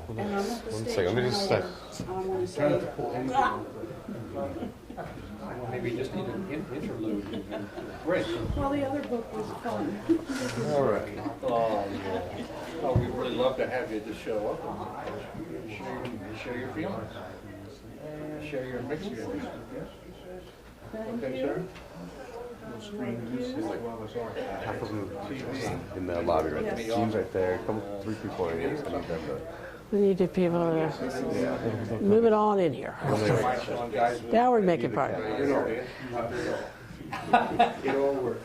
And I'm at the One stage second, let me just now where I want to say, Maybe you just need an interlude. Great. well, the other book was fun. All right. Oh, yeah. Oh, we'd really love to have you to show up and share your feelings. Share your mixed feelings. Thank Okay, you. sir? Half of them in the lobby right there. Jean's right there. Come 3 people in here. We need to people to move it on in here. Now we're making progress. It all works.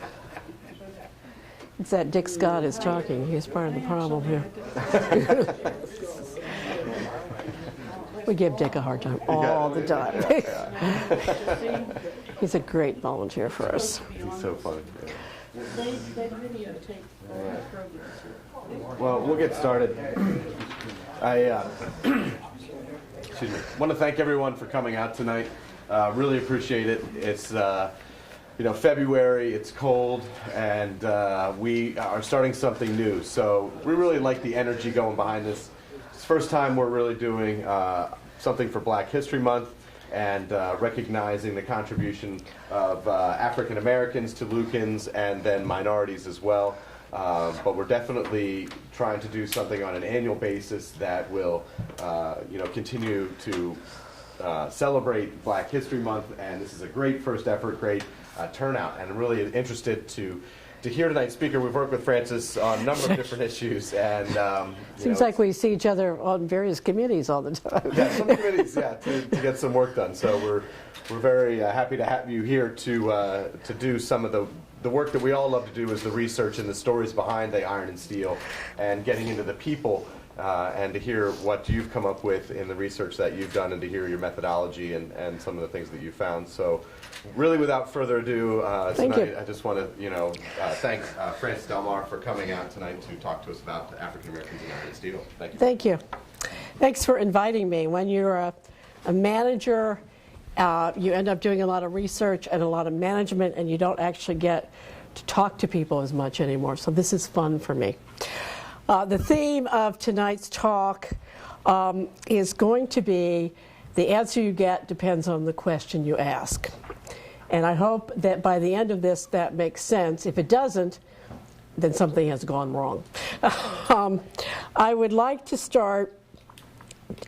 It's that Dick Scott is talking. He's part of the problem here. We give Dick a hard time all the time. He's a great volunteer for us. He's so funny. They videotape all the programs here. Well, we'll get started. I excuse me. Want to thank everyone for coming out tonight. Really appreciate it. It's February. It's cold, and we are starting something new. So we really like the energy going behind this. It's the first time we're really doing something for Black History Month and recognizing the contribution of African Americans to Lucans and then minorities as well. But we're definitely trying to do something on an annual basis that will, continue to celebrate Black History Month. And this is a great first effort, great turnout. And I'm really interested to hear tonight's speaker. We've worked with Frances on a number of different issues, and Seems like we see each other on various committees all the time. Yeah, some committees, to get some work done. So we're very happy to have you here to do some of the work that we all love to do, is the research and the stories behind the iron and steel, and getting into the people, and to hear what you've come up with in the research that you've done, and to hear your methodology and some of the things that you found. So really, without further ado, tonight I just want to thank Frances Delmar for coming out tonight to talk to us about African Americans in iron and steel. Thank you. Thank you. Thanks for inviting me. When you're a manager, you end up doing a lot of research and a lot of management, and you don't actually get to talk to people as much anymore. So this is fun for me. The theme of tonight's talk is going to be the answer you get depends on the question you ask. And I hope that by the end of this that makes sense. If it doesn't, then something has gone wrong. I would like to start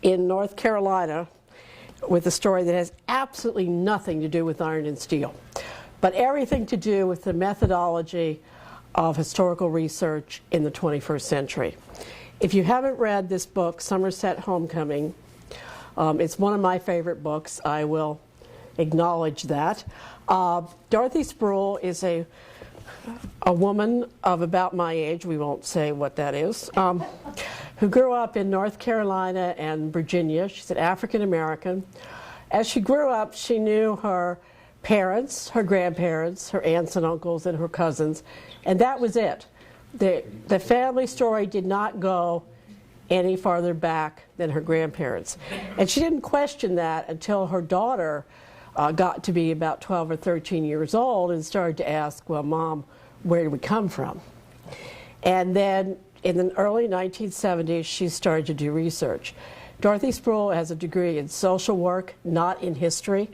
in North Carolina with a story that has absolutely nothing to do with iron and steel, but everything to do with the methodology of historical research in the 21st century. If you haven't read this book, Somerset Homecoming, it's one of my favorite books. I will acknowledge that. Dorothy Sproul is a woman of about my age, we won't say what that is, who grew up in North Carolina and Virginia. She's an African American. As she grew up, she knew her parents, her grandparents, her aunts and uncles, and her cousins, and that was it. The family story did not go any farther back than her grandparents. And she didn't question that until her daughter got to be about 12 or 13 years old and started to ask, well, Mom, where did we come from? And then in the early 1970s, she started to do research. Dorothy Sproul has a degree in social work, not in history.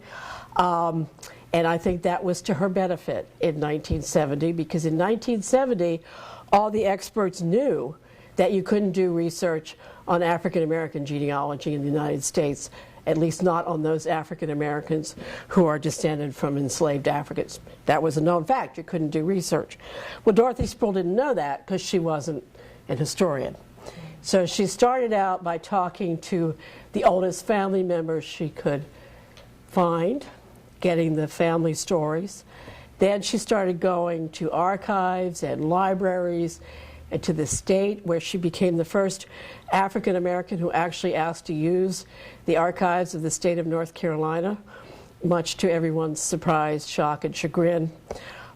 And I think that was to her benefit in 1970, because in 1970, all the experts knew that you couldn't do research on African American genealogy in the United States, at least not on those African Americans who are descended from enslaved Africans. That was a known fact. You couldn't do research. Well, Dorothy Sproul didn't know that because she wasn't an historian. So she started out by talking to the oldest family members she could find, getting the family stories. Then she started going to archives and libraries and to the state, where she became the first African American who actually asked to use the archives of the state of North Carolina, much to everyone's surprise, shock, and chagrin.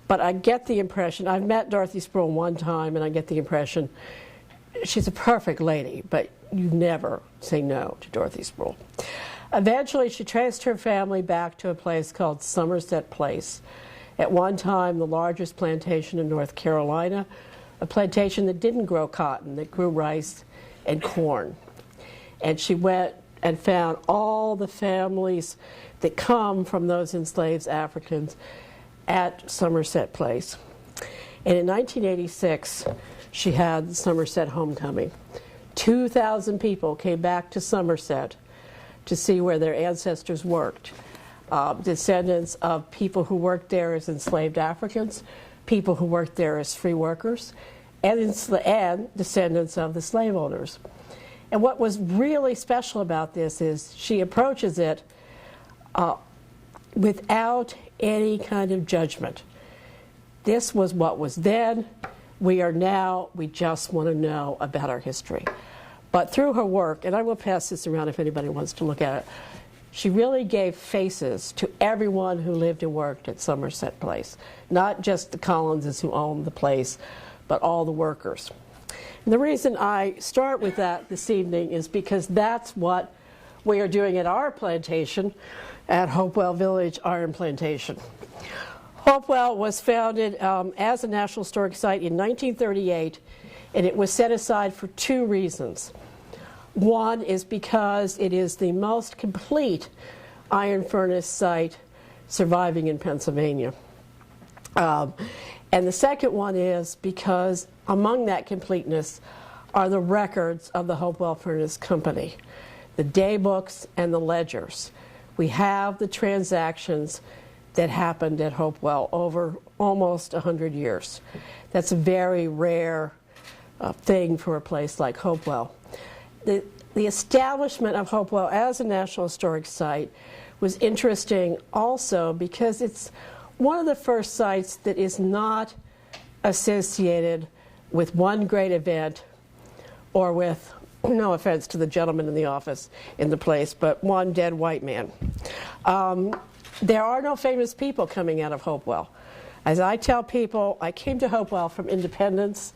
But I get the impression, I've met Dorothy Sproul one time, and I get the impression she's a perfect lady, but you never say no to Dorothy Sproul. Eventually, she traced her family back to a place called Somerset Place. At one time, the largest plantation in North Carolina, a plantation that didn't grow cotton, that grew rice and corn. And she went and found all the families that come from those enslaved Africans at Somerset Place. And in 1986, she had the Somerset Homecoming. 2,000 people came back to Somerset to see where their ancestors worked. Descendants of people who worked there as enslaved Africans, people who worked there as free workers, and descendants of the slave owners. And what was really special about this is she approaches it without any kind of judgment. This was what was then. We are now. We just want to know about our history. But through her work, and I will pass this around if anybody wants to look at it, she really gave faces to everyone who lived and worked at Somerset Place, not just the Collinses who owned the place, but all the workers. And the reason I start with that this evening is because that's what we are doing at our plantation at Hopewell Village Iron Plantation. Hopewell was founded as a National Historic Site in 1938, and it was set aside for two reasons. One is because it is the most complete iron furnace site surviving in Pennsylvania. And the second one is because among that completeness are the records of the Hopewell Furnace Company, the day books and the ledgers. We have the transactions that happened at Hopewell over almost 100 years. That's a very rare thing for a place like Hopewell. The establishment of Hopewell as a National Historic Site was interesting also because it's one of the first sites that is not associated with one great event or with, no offense to the gentleman in the office in the place, but one dead white man. There are no famous people coming out of Hopewell. As I tell people, I came to Hopewell from Independence,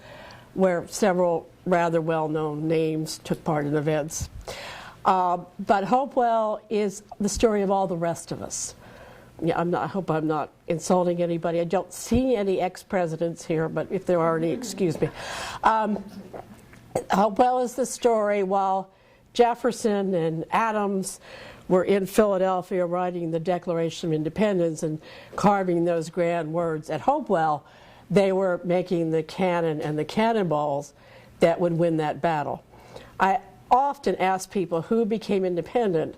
where several rather well-known names took part in events. But Hopewell is the story of all the rest of us. Yeah, I hope I'm not insulting anybody. I don't see any ex-presidents here, but if there are any, excuse me. Hopewell is the story while Jefferson and Adams were in Philadelphia writing the Declaration of Independence and carving those grand words. At Hopewell, they were making the cannon and the cannonballs that would win that battle. I often ask people who became independent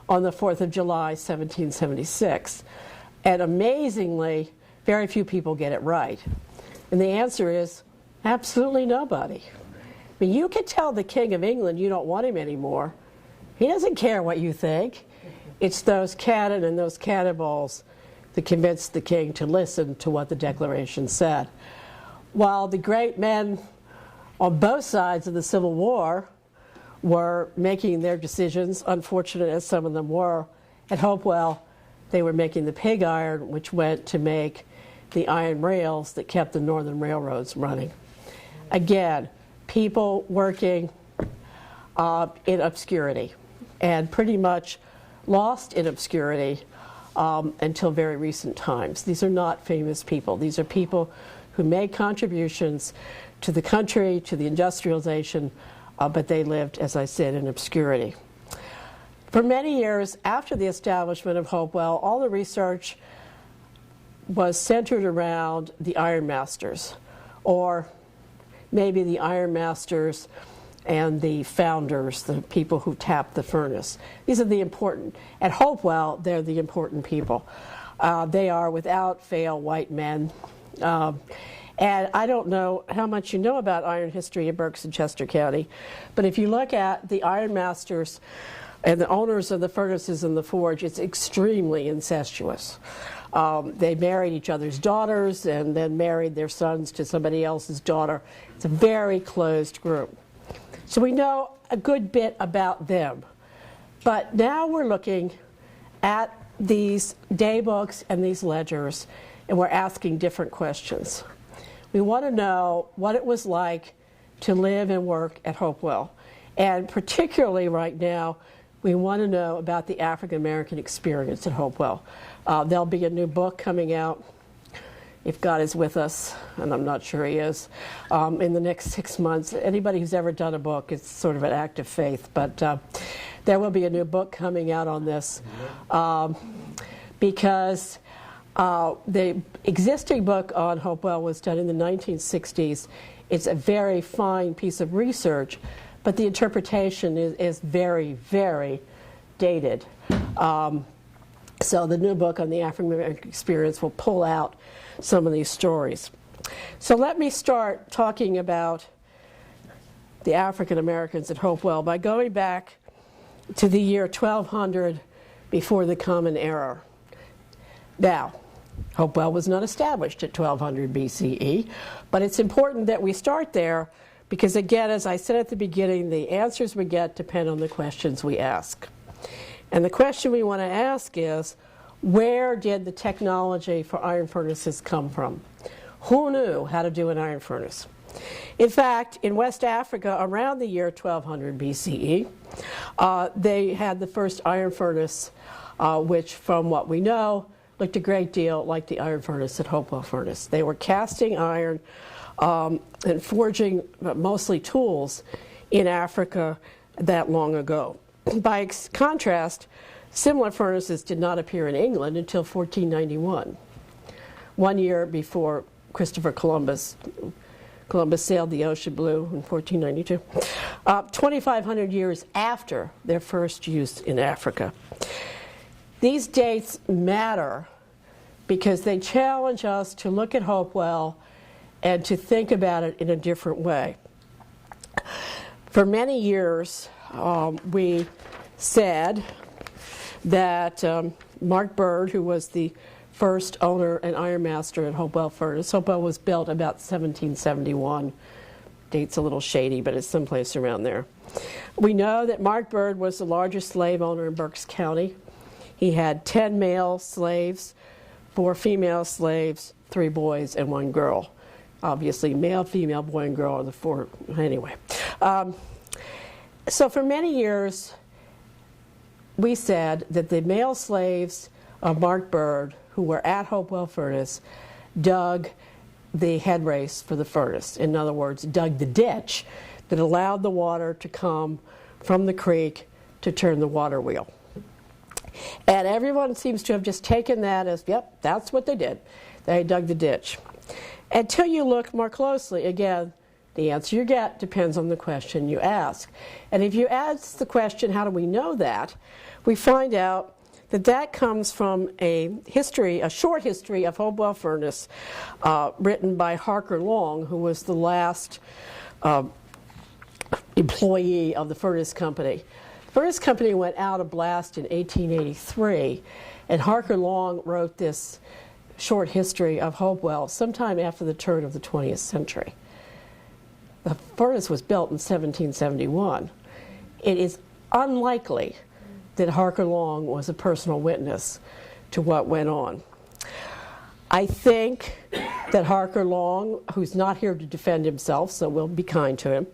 on the 4th of July, 1776. And amazingly, very few people get it right. And the answer is absolutely nobody. I mean, you can tell the King of England you don't want him anymore. He doesn't care what you think. It's those cannon and those cannonballs that convinced the king to listen to what the Declaration said. While the great men on both sides of the Civil War were making their decisions, unfortunate as some of them were, at Hopewell they were making the pig iron, which went to make the iron rails that kept the northern railroads running. Again, people working in obscurity, and pretty much lost in obscurity until very recent times. These are not famous people. These are people who made contributions to the country, to the industrialization, but they lived, as I said, in obscurity. For many years after the establishment of Hopewell, all the research was centered around the iron masters, or maybe the iron masters and the founders, the people who tapped the furnace. These are the important, at Hopewell, they're the important people. They are, without fail, white men. And I don't know how much you know about iron history in Berks and Chester County, but if you look at the iron masters and the owners of the furnaces and the forge, it's extremely incestuous. They married each other's daughters and then married their sons to somebody else's daughter. It's a very closed group. So we know a good bit about them. But now we're looking at these day books and these ledgers, and we're asking different questions. We want to know what it was like to live and work at Hopewell. And particularly right now, we want to know about the African American experience at Hopewell. There'll be a new book coming out if God is with us, and I'm not sure he is, in the next 6 months. Anybody who's ever done a book, it's sort of an act of faith. But there will be a new book coming out on this because the existing book on Hopewell was done in the 1960s. It's a very fine piece of research, but the interpretation is very, very dated. So the new book on the African American Experience will pull out some of these stories. So let me start talking about the African Americans at Hopewell by going back to the year 1200 before the Common Era. Now, Hopewell was not established at 1200 BCE, but it's important that we start there because, again, as I said at the beginning, the answers we get depend on the questions we ask. And the question we want to ask is, where did the technology for iron furnaces come from? Who knew how to do an iron furnace? In fact, in West Africa, around the year 1200 BCE, they had the first iron furnace, which, from what we know, looked a great deal like the iron furnace at Hopewell Furnace. They were casting iron and forging mostly tools in Africa that long ago. By contrast, similar furnaces did not appear in England until 1491, 1 year before Christopher Columbus. Columbus sailed the ocean blue in 1492, 2,500 years after their first use in Africa. These dates matter because they challenge us to look at Hopewell and to think about it in a different way. For many years, we said that Mark Bird, who was the first owner and iron master at Hopewell Furnace, Hopewell was built about 1771. Date's a little shady, but it's someplace around there. We know that Mark Bird was the largest slave owner in Berks County. He had 10 male slaves, 4 female slaves, 3 boys, and 1 girl. Obviously, male, female, boy, and girl are the 4. Anyway. So for many years, we said that the male slaves of Mark Bird, who were at Hopewell Furnace, dug the head race for the furnace. In other words, dug the ditch that allowed the water to come from the creek to turn the water wheel. And everyone seems to have just taken that as, yep, that's what they did. They dug the ditch. Until you look more closely, again, the answer you get depends on the question you ask. And if you ask the question, how do we know that, we find out that that comes from a short history of Hopewell Furnace written by Harker Long, who was the last employee of the Furnace Company. The Furnace Company went out of blast in 1883, and Harker Long wrote this short history of Hopewell sometime after the turn of the 20th century. The furnace was built in 1771. It is unlikely that Harker Long was a personal witness to what went on. I think that Harker Long, who's not here to defend himself, so we'll be kind to him,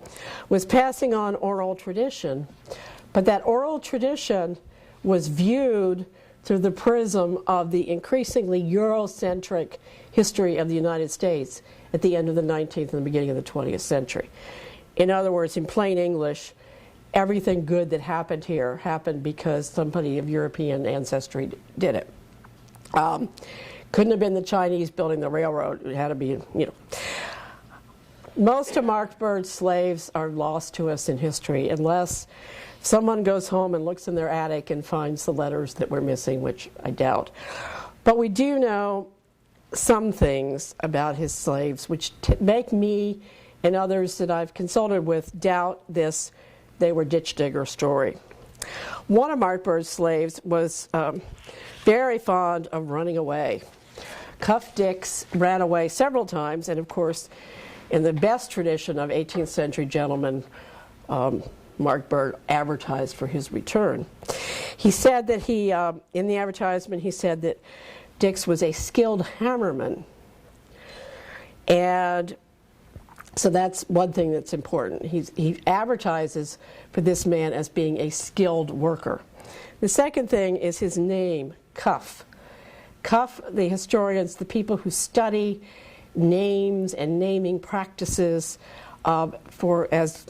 was passing on oral tradition, but that oral tradition was viewed through the prism of the increasingly Eurocentric history of the United States at the end of the 19th and the beginning of the 20th century. In other words, in plain English, everything good that happened here happened because somebody of European ancestry did it. Couldn't have been the Chinese building the railroad. It had to be, Most of Mark Bird's slaves are lost to us in history unless someone goes home and looks in their attic and finds the letters that we're missing, which I doubt. But we do know some things about his slaves which make me and others that I've consulted with doubt this they were ditch digger story. One of Mark Bird's slaves was very fond of running away. Cuff Dix ran away several times, and of course, in the best tradition of 18th century gentlemen, Mark Bird advertised for his return. He said that in the advertisement, he said that Dix was a skilled hammerman. And so that's one thing that's important. He advertises for this man as being a skilled worker. The second thing is his name, Cuff. CUF, the historians, the people who study names and naming practices as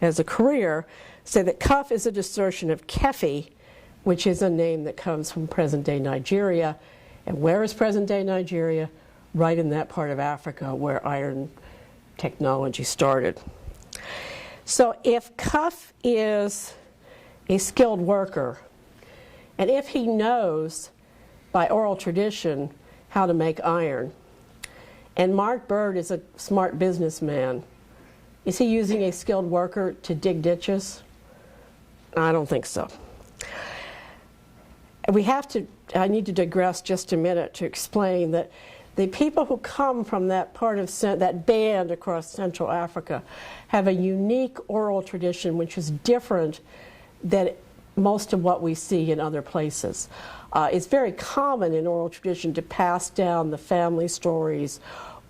a career, say that CUF is a distortion of Kefi, which is a name that comes from present-day Nigeria. And where is present-day Nigeria? Right in that part of Africa where iron technology started. So if CUF is a skilled worker, and if he knows by oral tradition how to make iron, and Mark Bird is a smart businessman, is he using a skilled worker to dig ditches? I don't think so. I need to digress just a minute to explain that the people who come from that part of that band across Central Africa have a unique oral tradition which is different than most of what we see in other places. It's very common in oral tradition to pass down the family stories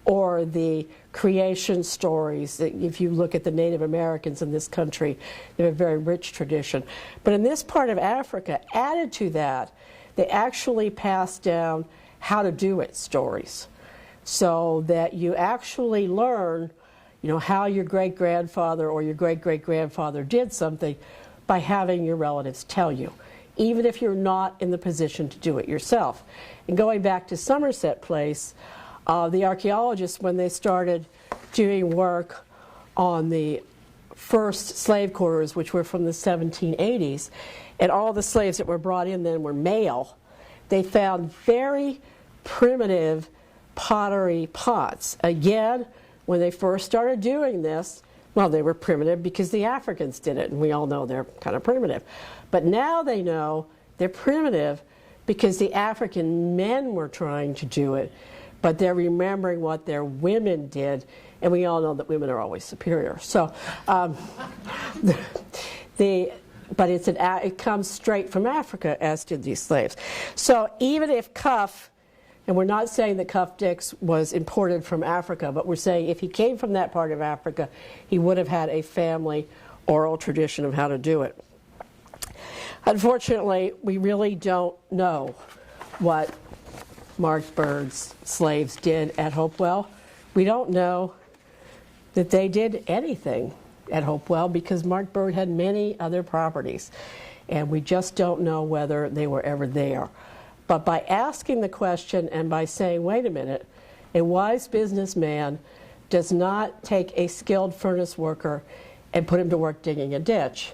or the creation stories. If you look at the Native Americans in this country, they have a very rich tradition. But in this part of Africa, added to that, they actually pass down how to do it stories, so that you actually learn, how your great-grandfather or your great-great-grandfather did something by having your relatives tell you, even if you're not in the position to do it yourself. And going back to Somerset Place, the archaeologists, when they started doing work on the first slave quarters, which were from the 1780s, and all the slaves that were brought in then were male, they found very primitive pottery pots. Again, when they first started doing this, well, they were primitive because the Africans did it, and we all know they're kind of primitive. But now they know they're primitive because the African men were trying to do it, but they're remembering what their women did, and we all know that women are always superior. So, but it comes straight from Africa, as did these slaves. So even if CUF, and we're not saying that Cuff Dix was imported from Africa, but we're saying if he came from that part of Africa, he would have had a family oral tradition of how to do it. Unfortunately, we really don't know what Mark Bird's slaves did at Hopewell. We don't know that they did anything at Hopewell because Mark Bird had many other properties, and we just don't know whether they were ever there. But by asking the question and by saying, wait a minute, a wise businessman does not take a skilled furnace worker and put him to work digging a ditch,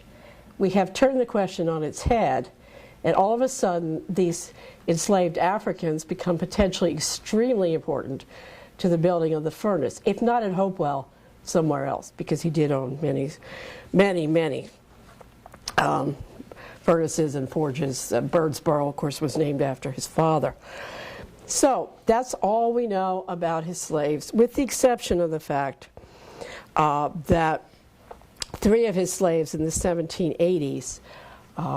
we have turned the question on its head, and all of a sudden these enslaved Africans become potentially extremely important to the building of the furnace, if not at Hopewell, somewhere else, because he did own many furnaces and forges. Birdsboro, of course, was named after his father. So that's all we know about his slaves, with the exception of the fact that 3 of his slaves in the 1780s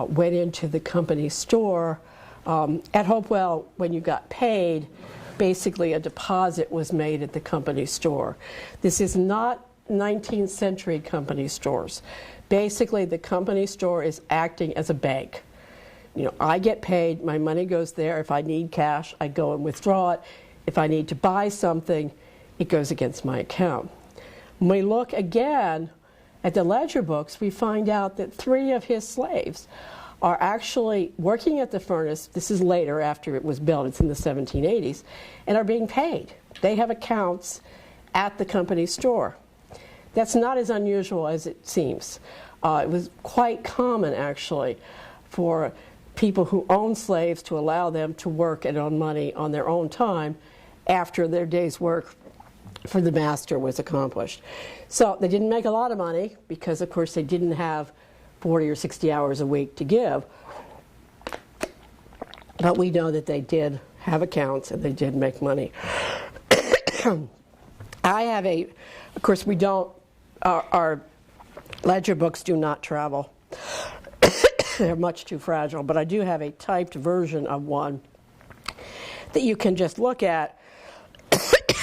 went into the company store. At Hopewell, when you got paid, basically a deposit was made at the company store. This is not 19th century company stores. Basically, the company store is acting as a bank. I get paid, my money goes there. If I need cash, I go and withdraw it. If I need to buy something, it goes against my account. When we look again at the ledger books, we find out that 3 of his slaves are actually working at the furnace. This is later, after it was built. It's in the 1780s, and are being paid. They have accounts at the company store. That's not as unusual as it seems. It was quite common, actually, for people who owned slaves to allow them to work and earn money on their own time after their day's work for the master was accomplished. So they didn't make a lot of money because, of course, they didn't have 40 or 60 hours a week to give. But we know that they did have accounts and they did make money. Of course, we don't, our ledger books do not travel. They're much too fragile, but I do have a typed version of one that you can just look at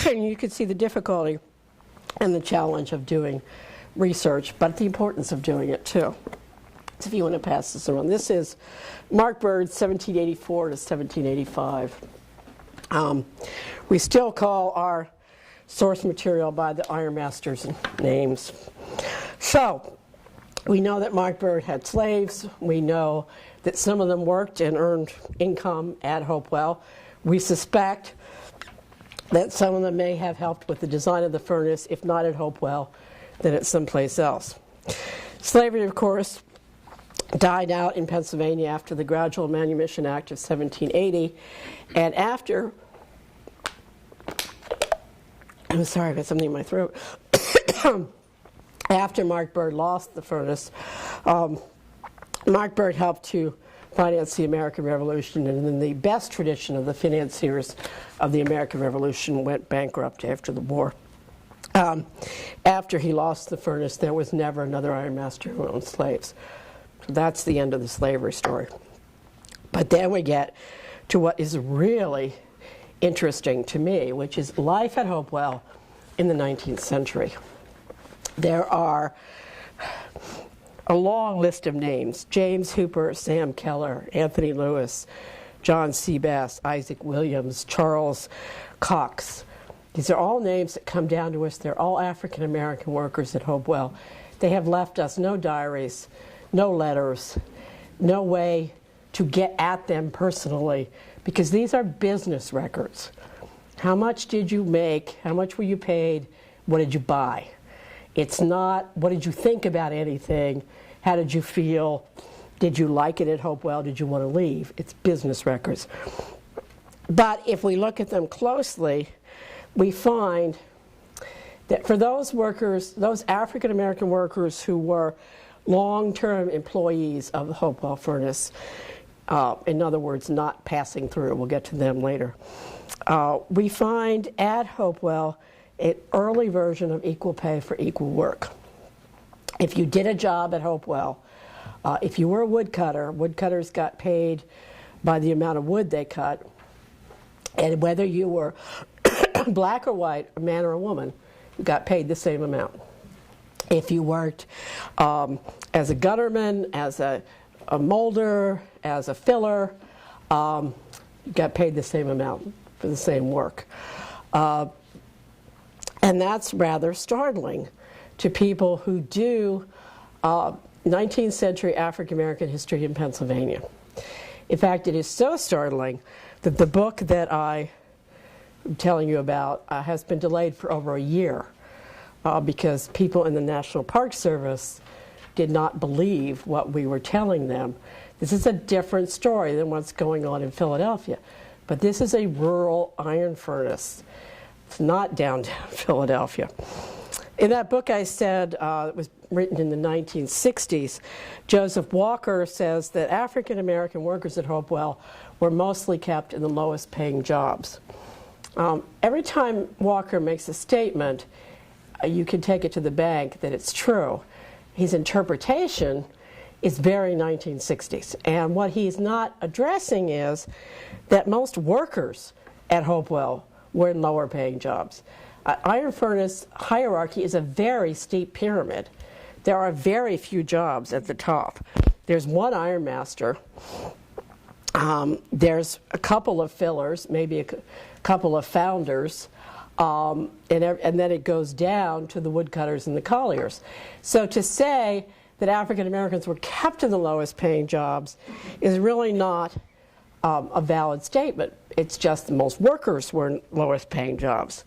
and you can see the difficulty and the challenge of doing research, but the importance of doing it too. So if you want to pass this around, this is Mark Bird, 1784 to 1785. We still call our source material by the ironmasters' names. So, we know that Mark Bird had slaves. We know that some of them worked and earned income at Hopewell. We suspect that some of them may have helped with the design of the furnace, if not at Hopewell, then at someplace else. Slavery, of course, died out in Pennsylvania after the Gradual Manumission Act of 1780, and after, I'm sorry, I've got something in my throat. After Mark Bird lost the furnace, Mark Bird helped to finance the American Revolution, and in the best tradition of the financiers of the American Revolution went bankrupt after the war. After he lost the furnace, there was never another ironmaster who owned slaves. So that's the end of the slavery story. But then we get to what is really interesting to me, which is life at Hopewell in the 19th century. There are a long list of names: James Hooper, Sam Keller, Anthony Lewis, John C. Bass, Isaac Williams, Charles Cox. These are all names that come down to us. They're all African American workers at Hopewell. They have left us no diaries, no letters, no way to get at them personally, because these are business records. How much did you make? How much were you paid? What did you buy? It's not, what did you think about anything? How did you feel? Did you like it at Hopewell? Did you want to leave? It's business records. But if we look at them closely, we find that for those workers, those African American workers who were long-term employees of the Hopewell furnace, in other words, not passing through, we'll get to them later, we find at Hopewell an early version of equal pay for equal work. If you did a job at Hopewell, if you were a woodcutter, woodcutters got paid by the amount of wood they cut, and whether you were black or white, a man or a woman, you got paid the same amount. If you worked as a gutterman, as a molder, as a filler, you got paid the same amount for the same work. And that's rather startling to people who do 19th century African American history in Pennsylvania. In fact, it is so startling that the book that I'm telling you about has been delayed for over a year because people in the National Park Service did not believe what we were telling them. This is a different story than what's going on in Philadelphia. But this is a rural iron furnace. It's not downtown Philadelphia. In that book I said, it was written in the 1960s, Joseph Walker says that African American workers at Hopewell were mostly kept in the lowest paying jobs. Every time Walker makes a statement, you can take it to the bank that it's true. His interpretation is very 1960s. And what he's not addressing is that most workers at Hopewell were in lower paying jobs. Iron furnace hierarchy is a very steep pyramid. There are very few jobs at the top. There's one ironmaster. There's a couple of fillers, maybe a couple of founders, and then it goes down to the woodcutters and the colliers. So to say that African Americans were kept in the lowest paying jobs is really not a valid statement. It's just that most workers were in lowest paying jobs.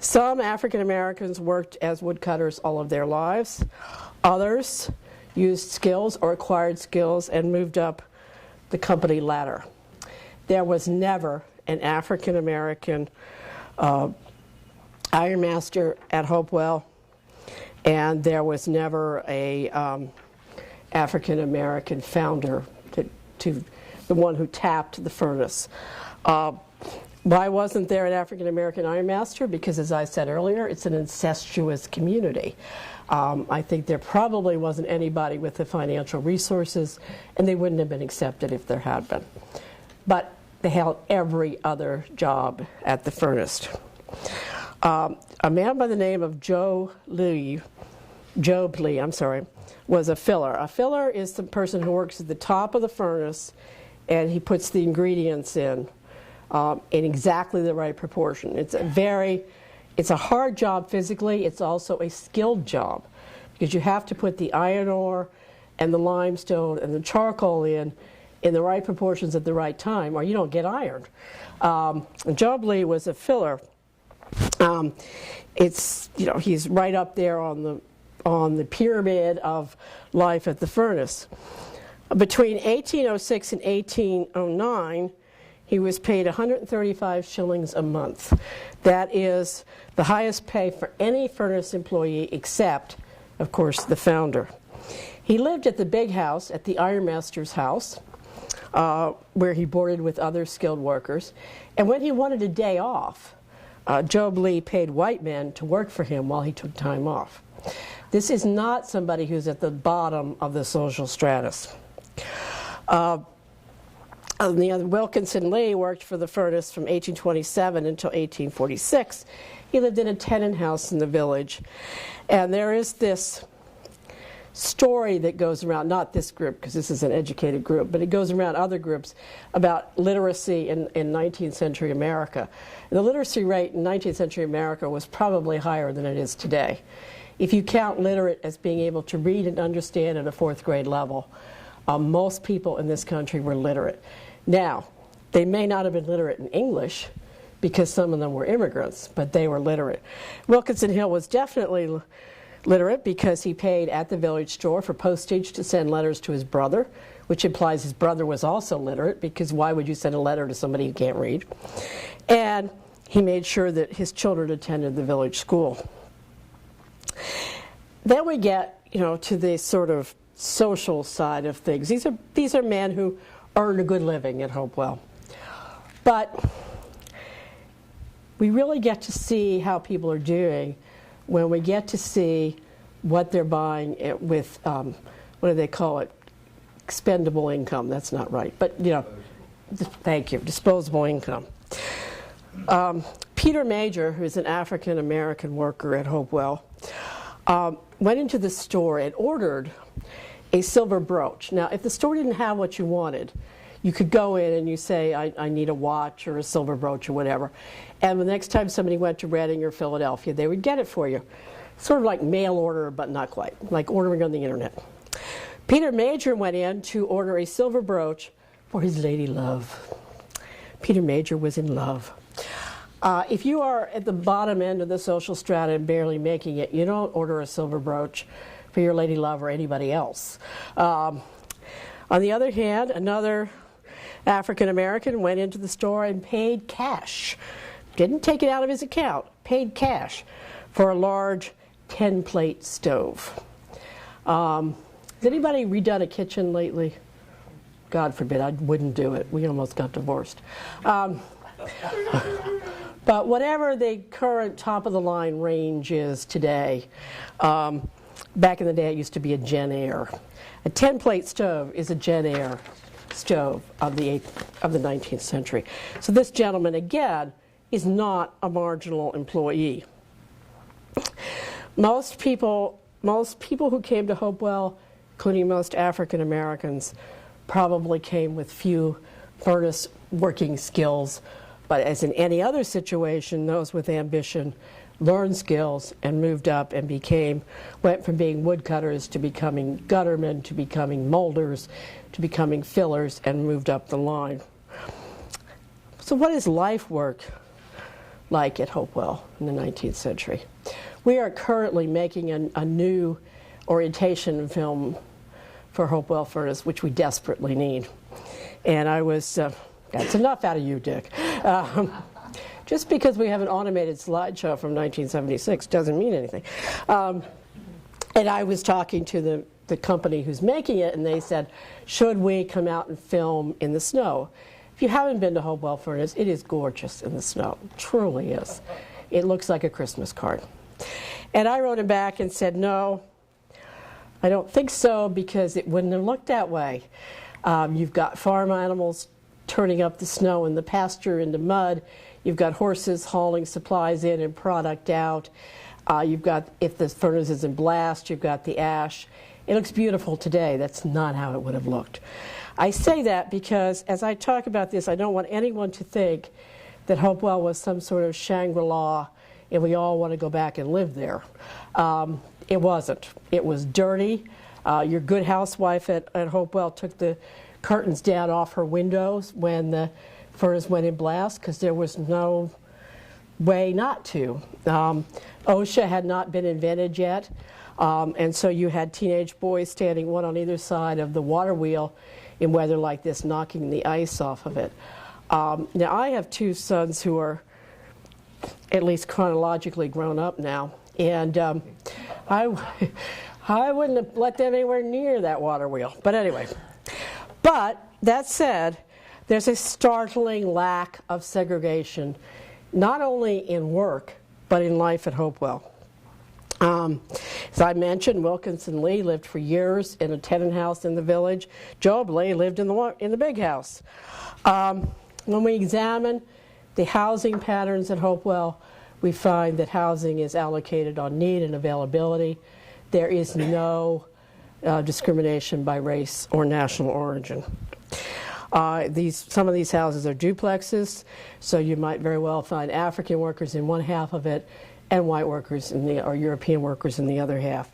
Some African Americans worked as woodcutters all of their lives. Others used skills or acquired skills and moved up the company ladder. There was never an African American ironmaster at Hopewell, and there was never a African American founder to the one who tapped the furnace. Why wasn't there an African American ironmaster? Because, as I said earlier, it's an incestuous community. I think there probably wasn't anybody with the financial resources, and they wouldn't have been accepted if there had been. But they held every other job at the furnace. A man by the name of Job Lee, was a filler. A filler is the person who works at the top of the furnace, and he puts the ingredients in in exactly the right proportion. It's a hard job physically. It's also a skilled job because you have to put the iron ore and the limestone and the charcoal in the right proportions at the right time, or you don't get ironed. Job Lee was a filler. He's right up there on the pyramid of life at the furnace. Between 1806 and 1809, he was paid 135 shillings a month. That is the highest pay for any furnace employee except, of course, the founder. He lived at the big house, at the ironmaster's house, where he boarded with other skilled workers. And when he wanted a day off, Job Lee paid white men to work for him while he took time off. This is not somebody who's at the bottom of the social stratus. Wilkinson Lee worked for the furnace from 1827 until 1846. He lived in a tenant house in the village. And there is this story that goes around, not this group because this is an educated group, but it goes around other groups about literacy in 19th century America. And the literacy rate in 19th century America was probably higher than it is today. If you count literate as being able to read and understand at a 4th grade level, most people in this country were literate. Now, they may not have been literate in English because some of them were immigrants, but they were literate. Wilkinson Hill was definitely literate because he paid at the village store for postage to send letters to his brother, which implies his brother was also literate because why would you send a letter to somebody who can't read? And he made sure that his children attended the village school. Then we get, to the sort of social side of things. These are men who earn a good living at Hopewell. But we really get to see how people are doing when we get to see what they're buying with, what do they call it? Expendable income. That's not right. But, thank you, disposable income. Peter Major, who's an African American worker at Hopewell, went into the store and ordered a silver brooch. Now, if the store didn't have what you wanted, you could go in and you say, I need a watch or a silver brooch or whatever. And the next time somebody went to Reading or Philadelphia, they would get it for you. Sort of like mail order, but not quite, like ordering on the internet. Peter Major went in to order a silver brooch for his lady love. Peter Major was in love. If you are at the bottom end of the social strata and barely making it, you don't order a silver brooch for your lady love or anybody else. On the other hand, another African American went into the store and paid cash. Didn't take it out of his account, paid cash for a large 10-plate stove. Has anybody redone a kitchen lately? God forbid, I wouldn't do it. We almost got divorced. But whatever the current top-of-the-line range is today, back in the day it used to be a Gen Air. A 10-plate stove is a Gen Air stove of the 19th century. So this gentleman, again, is not a marginal employee. Most people who came to Hopewell, including most African Americans, probably came with few furnace working skills. But as in any other situation, those with ambition learned skills and moved up and went from being woodcutters to becoming guttermen, to becoming molders, to becoming fillers, and moved up the line. So what is life work like at Hopewell in the 19th century? We are currently making a new orientation film for Hopewell Furnace, which we desperately need. And I was... That's enough out of you, Dick. Just because we have an automated slideshow from 1976 doesn't mean anything. And I was talking to the company who's making it, and they said, should we come out and film in the snow? If you haven't been to Hopewell Furnace, it is gorgeous in the snow. It truly is. It looks like a Christmas card. And I wrote him back and said, no, I don't think so, because it wouldn't have looked that way. You've got farm animals turning up the snow in the pasture into mud. You've got horses hauling supplies in and product out. You've got, if the furnace is in blast, you've got the ash. It looks beautiful today. That's not how it would have looked. I say that because as I talk about this, I don't want anyone to think that Hopewell was some sort of Shangri-La and we all want to go back and live there. It wasn't. It was dirty. Your good housewife at Hopewell took the curtains down off her windows when the furnace went in blast because there was no way not to. OSHA had not been invented yet, and so you had teenage boys standing one on either side of the water wheel in weather like this, knocking the ice off of it. Now, I have two sons who are at least chronologically grown up now, and I wouldn't have let them anywhere near that water wheel. But anyway, but that said, there's a startling lack of segregation, not only in work, but in life at Hopewell. As I mentioned, Wilkinson Lee lived for years in a tenant house in the village. Job Lee lived in the big house. When we examine the housing patterns at Hopewell, we find that housing is allocated on need and availability. There is no discrimination by race or national origin. Some of these houses are duplexes, so you might very well find African workers in one half of it and white workers or European workers in the other half.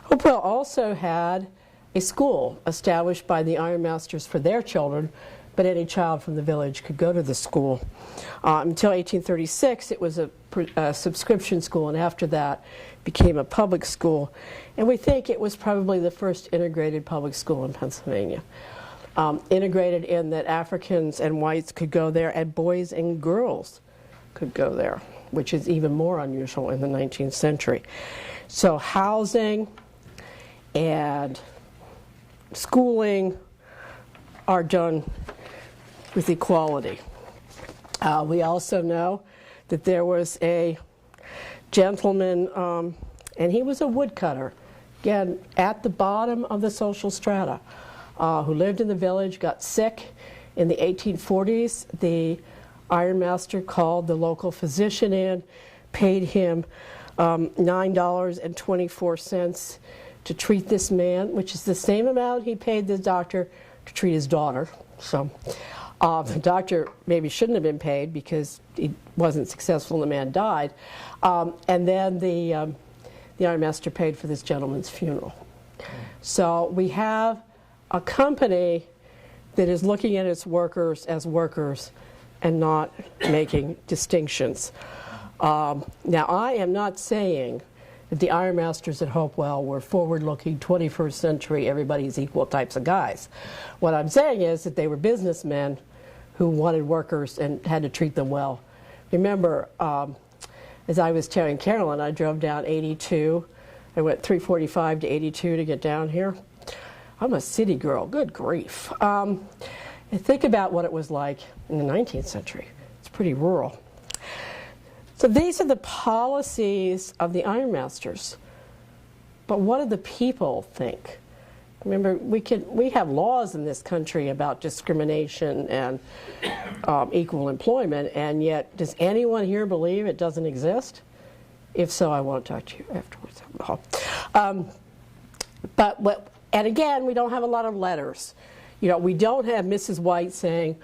Hopewell also had a school established by the ironmasters for their children, but any child from the village could go to the school. Until 1836, it was a subscription school, and after that became a public school. And we think it was probably the first integrated public school in Pennsylvania. Integrated in that Africans and whites could go there, and boys and girls could go there, which is even more unusual in the 19th century. So housing and schooling are done with equality. We also know that there was a gentleman, and he was a woodcutter, again, at the bottom of the social strata, who lived in the village, got sick in the 1840s. The ironmaster called the local physician in, paid him $9.24 to treat this man, which is the same amount he paid the doctor to treat his daughter. So the doctor maybe shouldn't have been paid because he wasn't successful and the man died. And then the ironmaster paid for this gentleman's funeral. So we have a company that is looking at its workers as workers and not making distinctions. Now, I am not saying that the ironmasters at Hopewell were forward-looking, 21st century, everybody's equal types of guys. What I'm saying is that they were businessmen who wanted workers and had to treat them well. Remember, as I was telling Carolyn, I drove down 82. I went 345 to 82 to get down here. I'm a city girl, good grief. And think about what it was like in the 19th century. It's pretty rural. So these are the policies of the ironmasters. But what do the people think? Remember, we have laws in this country about discrimination and equal employment, and yet does anyone here believe it doesn't exist? If so, I want to talk to you afterwards. And again, we don't have a lot of letters. You know, we don't have Mrs. White saying,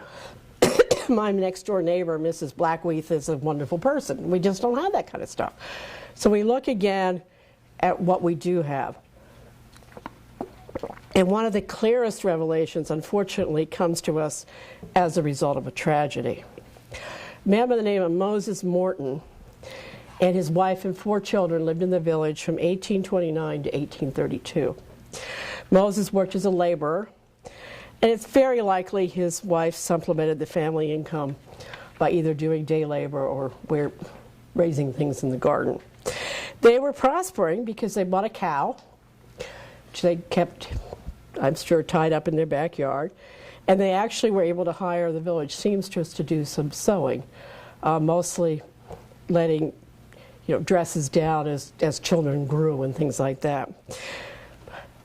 my next door neighbor, Mrs. Blackweath, is a wonderful person. We just don't have that kind of stuff. So we look again at what we do have. And one of the clearest revelations, unfortunately, comes to us as a result of a tragedy. A man by the name of Moses Morton and his wife and 4 children lived in the village from 1829 to 1832. Moses worked as a laborer, and it's very likely his wife supplemented the family income by either doing day labor or raising things in the garden. They were prospering because they bought a cow, which they kept, I'm sure, tied up in their backyard, and they actually were able to hire the village seamstress to do some sewing, mostly letting dresses down as children grew and things like that.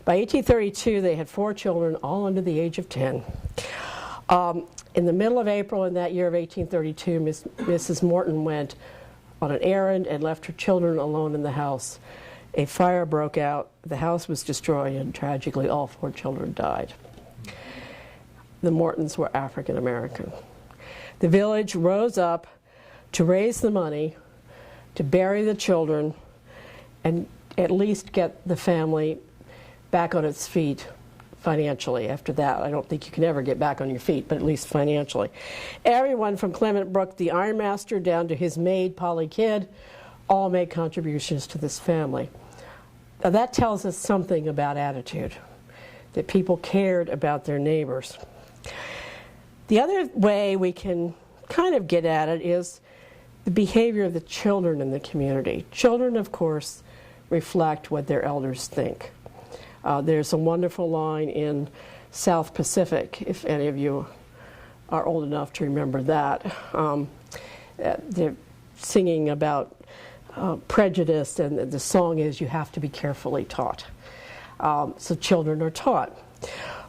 By 1832, they had 4 children, all under the age of 10. In the middle of April in that year of 1832, Mrs. Morton went on an errand and left her children alone in the house. A fire broke out, the house was destroyed, and tragically all 4 children died. the Mortons were African American. The village rose up to raise the money, to bury the children, and at least get the family back on its feet financially. After that, I don't think you can ever get back on your feet, but at least financially. Everyone from Clement Brook, the ironmaster, down to his maid, Polly Kidd, all made contributions to this family. Now, that tells us something about attitude, that people cared about their neighbors. The other way we can kind of get at it is the behavior of the children in the community. Children, of course, reflect what their elders think. There's a wonderful line in South Pacific, if any of you are old enough to remember that. They're singing about prejudice, and the song is, "You have to be carefully taught." So children are taught.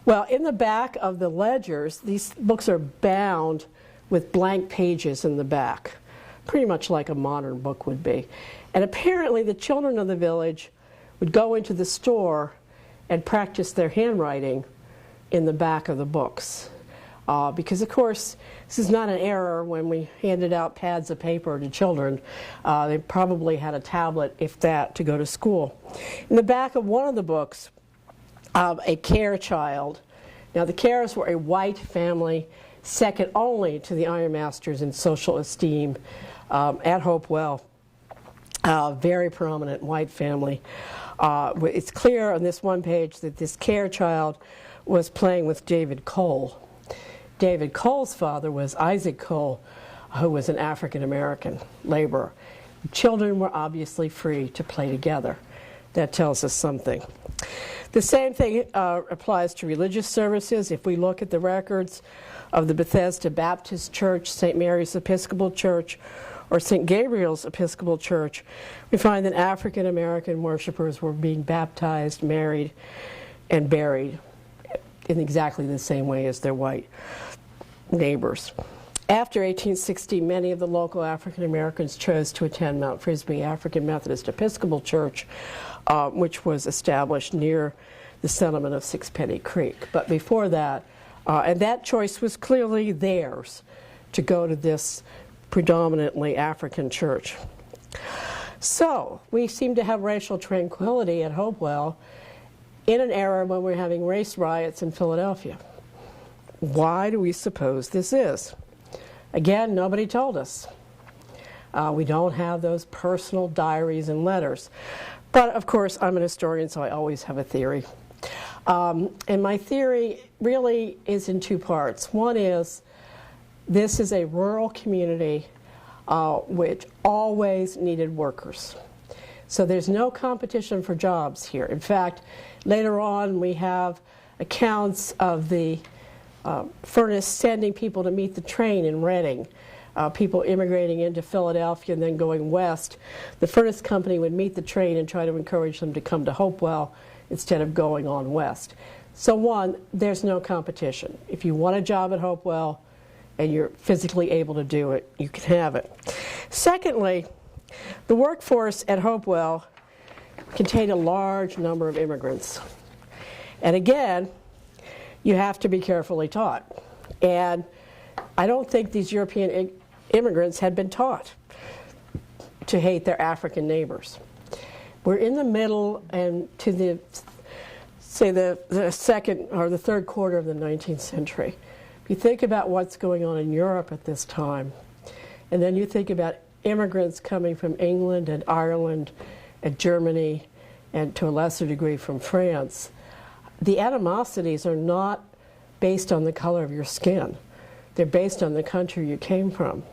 Well, in the back of the ledgers, these books are bound with blank pages in the back, pretty much like a modern book would be. And apparently the children of the village would go into the store and practice their handwriting in the back of the books. Because, of course, this is not an error when we handed out pads of paper to children. They probably had a tablet, if that, to go to school. In the back of one of the books, a care child. Now, the Cares were a white family, second only to the ironmasters in social esteem at Hopewell. Very prominent white family. It's clear on this one page that this care child was playing with David Cole. David Cole's father was Isaac Cole, who was an African American laborer. Children were obviously free to play together. That tells us something. The same thing applies to religious services. If we look at the records of the Bethesda Baptist Church, St. Mary's Episcopal Church, or St. Gabriel's Episcopal Church, we find that African American worshipers were being baptized, married, and buried in exactly the same way as their white neighbors. After 1860, many of the local African Americans chose to attend Mount Frisbee African Methodist Episcopal Church, which was established near the settlement of Sixpenny Creek. But before that, and that choice was clearly theirs, to go to this predominantly African church. So we seem to have racial tranquility at Hopewell in an era when we're having race riots in Philadelphia. Why do we suppose this is? Again, nobody told us. We don't have those personal diaries and letters. But of course, I'm an historian, so I always have a theory. And my theory really is in two parts. One is, this is a rural community which always needed workers. So there's no competition for jobs here. In fact, later on we have accounts of the furnace sending people to meet the train in Reading, people immigrating into Philadelphia and then going west. The furnace company would meet the train and try to encourage them to come to Hopewell instead of going on west. So one, there's no competition. If you want a job at Hopewell and you're physically able to do it, you can have it. Secondly, the workforce at Hopewell contained a large number of immigrants. And again, you have to be carefully taught. And I don't think these European immigrants had been taught to hate their African neighbors. We're in the middle and to the, say, the second or the third quarter of the 19th century. If you think about what's going on in Europe at this time, and then you think about immigrants coming from England and Ireland and Germany, and to a lesser degree from France, the animosities are not based on the color of your skin. They're based on the country you came from.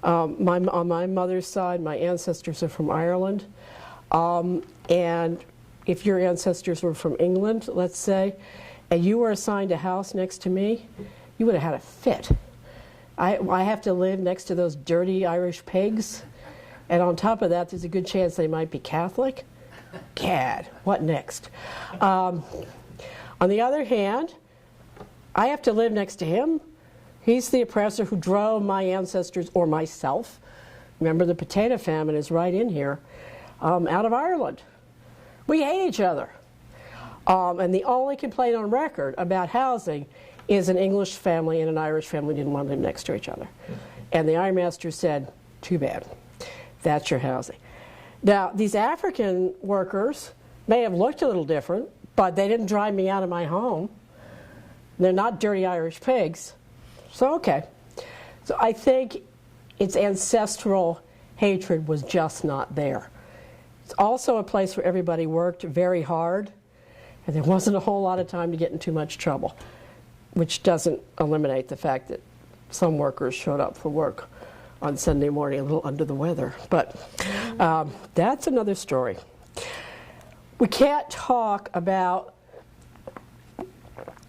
On my mother's side, my ancestors are from Ireland. And if your ancestors were from England, let's say, and you were assigned a house next to me, you would have had a fit. I have to live next to those dirty Irish pigs, and on top of that, there's a good chance they might be Catholic. Gad, what next? On the other hand, I have to live next to him. He's the oppressor who drove my ancestors, or myself, remember the potato famine is right in here, out of Ireland. We hate each other. And the only complaint on record about housing is an English family and an Irish family didn't want to live next to each other. And the ironmaster said, too bad, that's your housing. Now, these African workers may have looked a little different, but they didn't drive me out of my home. They're not dirty Irish pigs, so okay. So I think its ancestral hatred was just not there. It's also a place where everybody worked very hard, and there wasn't a whole lot of time to get in too much trouble, which doesn't eliminate the fact that some workers showed up for work on Sunday morning a little under the weather. But that's another story. We can't talk about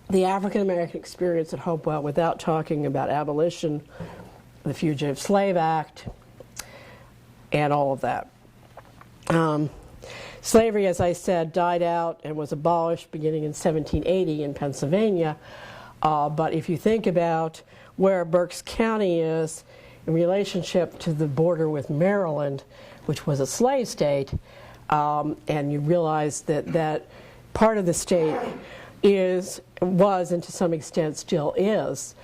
the African American experience at Hopewell without talking about abolition, the Fugitive Slave Act, and all of that. Slavery, as I said, died out and was abolished beginning in 1780 in Pennsylvania. But if you think about where Berks County is in relationship to the border with Maryland, which was a slave state, and you realize that that part of the state was, and to some extent still is,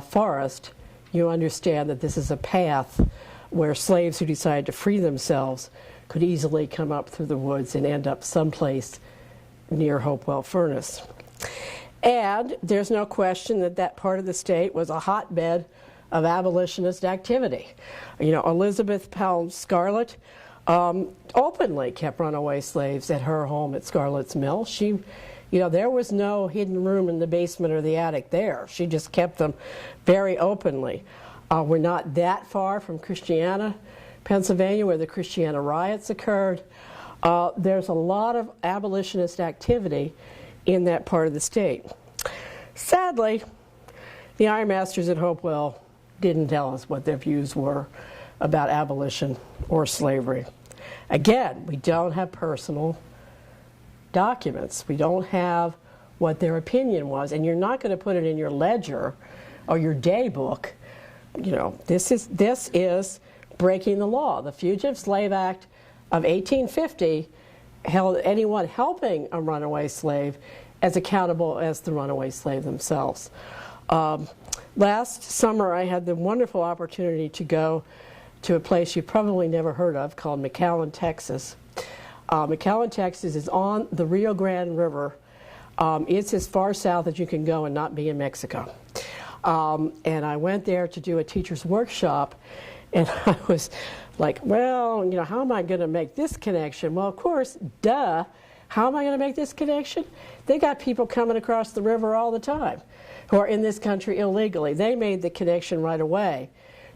forest, you understand that this is a path where slaves who decide to free themselves could easily come up through the woods and end up someplace near Hopewell Furnace. And there's no question that that part of the state was a hotbed of abolitionist activity. You know, Elizabeth Pound Scarlett openly kept runaway slaves at her home at Scarlett's Mill. She, you know, there was no hidden room in the basement or the attic there. She just kept them very openly. We're not that far from Christiana, Pennsylvania, where the Christiana riots occurred. There's a lot of abolitionist activity in that part of the state. Sadly, the ironmasters at Hopewell didn't tell us what their views were about abolition or slavery. Again, we don't have personal documents. We don't have what their opinion was, and you're not going to put it in your ledger or your day book. You know, this is breaking the law. The Fugitive Slave Act of 1850 held anyone helping a runaway slave as accountable as the runaway slave themselves. Last summer, I had the wonderful opportunity to go to a place you've probably never heard of called McAllen, Texas. McAllen, Texas is on the Rio Grande River. It's as far south as you can go and not be in Mexico. And I went there to do a teacher's workshop, and I was like, well, you know, how am I going to make this connection? Well, of course, duh. How am I going to make this connection? They got people coming across the river all the time who are in this country illegally. They made the connection right away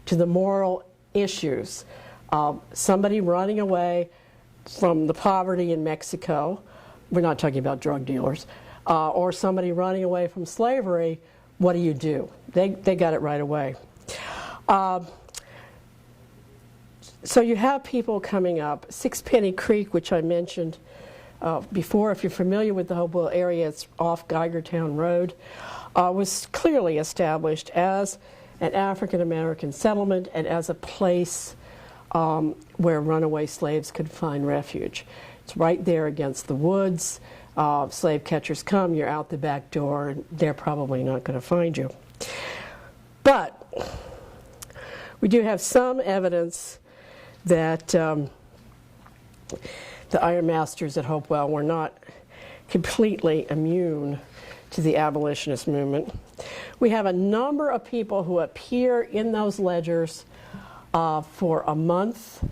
to the moral issues of somebody running away from the poverty in Mexico. We're not talking about drug dealers. Or somebody running away from slavery. What do? They got it right away. So you have people coming up. Sixpenny Creek, which I mentioned before, if you're familiar with the Hopewell area, it's off Geigertown Road, was clearly established as an African American settlement and as a place where runaway slaves could find refuge. It's right there against the woods. Slave catchers come, you're out the back door, and they're probably not going to find you. But we do have some evidence that the ironmasters at Hopewell were not completely immune to the abolitionist movement. We have a number of people who appear in those ledgers for a month,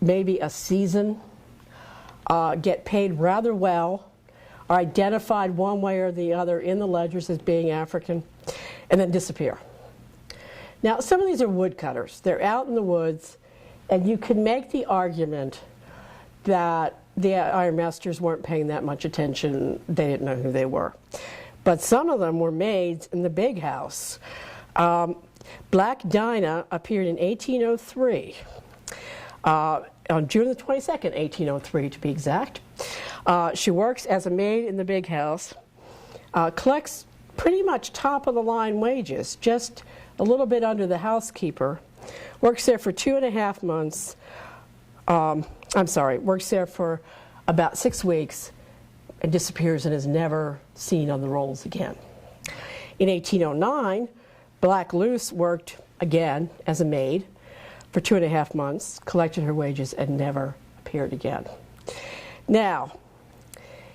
maybe a season, get paid rather well, are identified one way or the other in the ledgers as being African, and then disappear. Now, some of these are woodcutters. They're out in the woods, and you can make the argument that the ironmasters weren't paying that much attention. They didn't know who they were. But some of them were maids in the big house. Black Dinah appeared in 1803, on June the 22nd, 1803 to be exact. She works as a maid in the big house, collects pretty much top-of-the-line wages, just a little bit under the housekeeper, works there for 2.5 months, works there for about 6 weeks, and disappears and is never seen on the rolls again. In 1809, Black Luce worked again as a maid for 2.5 months, collected her wages, and never appeared again. Now,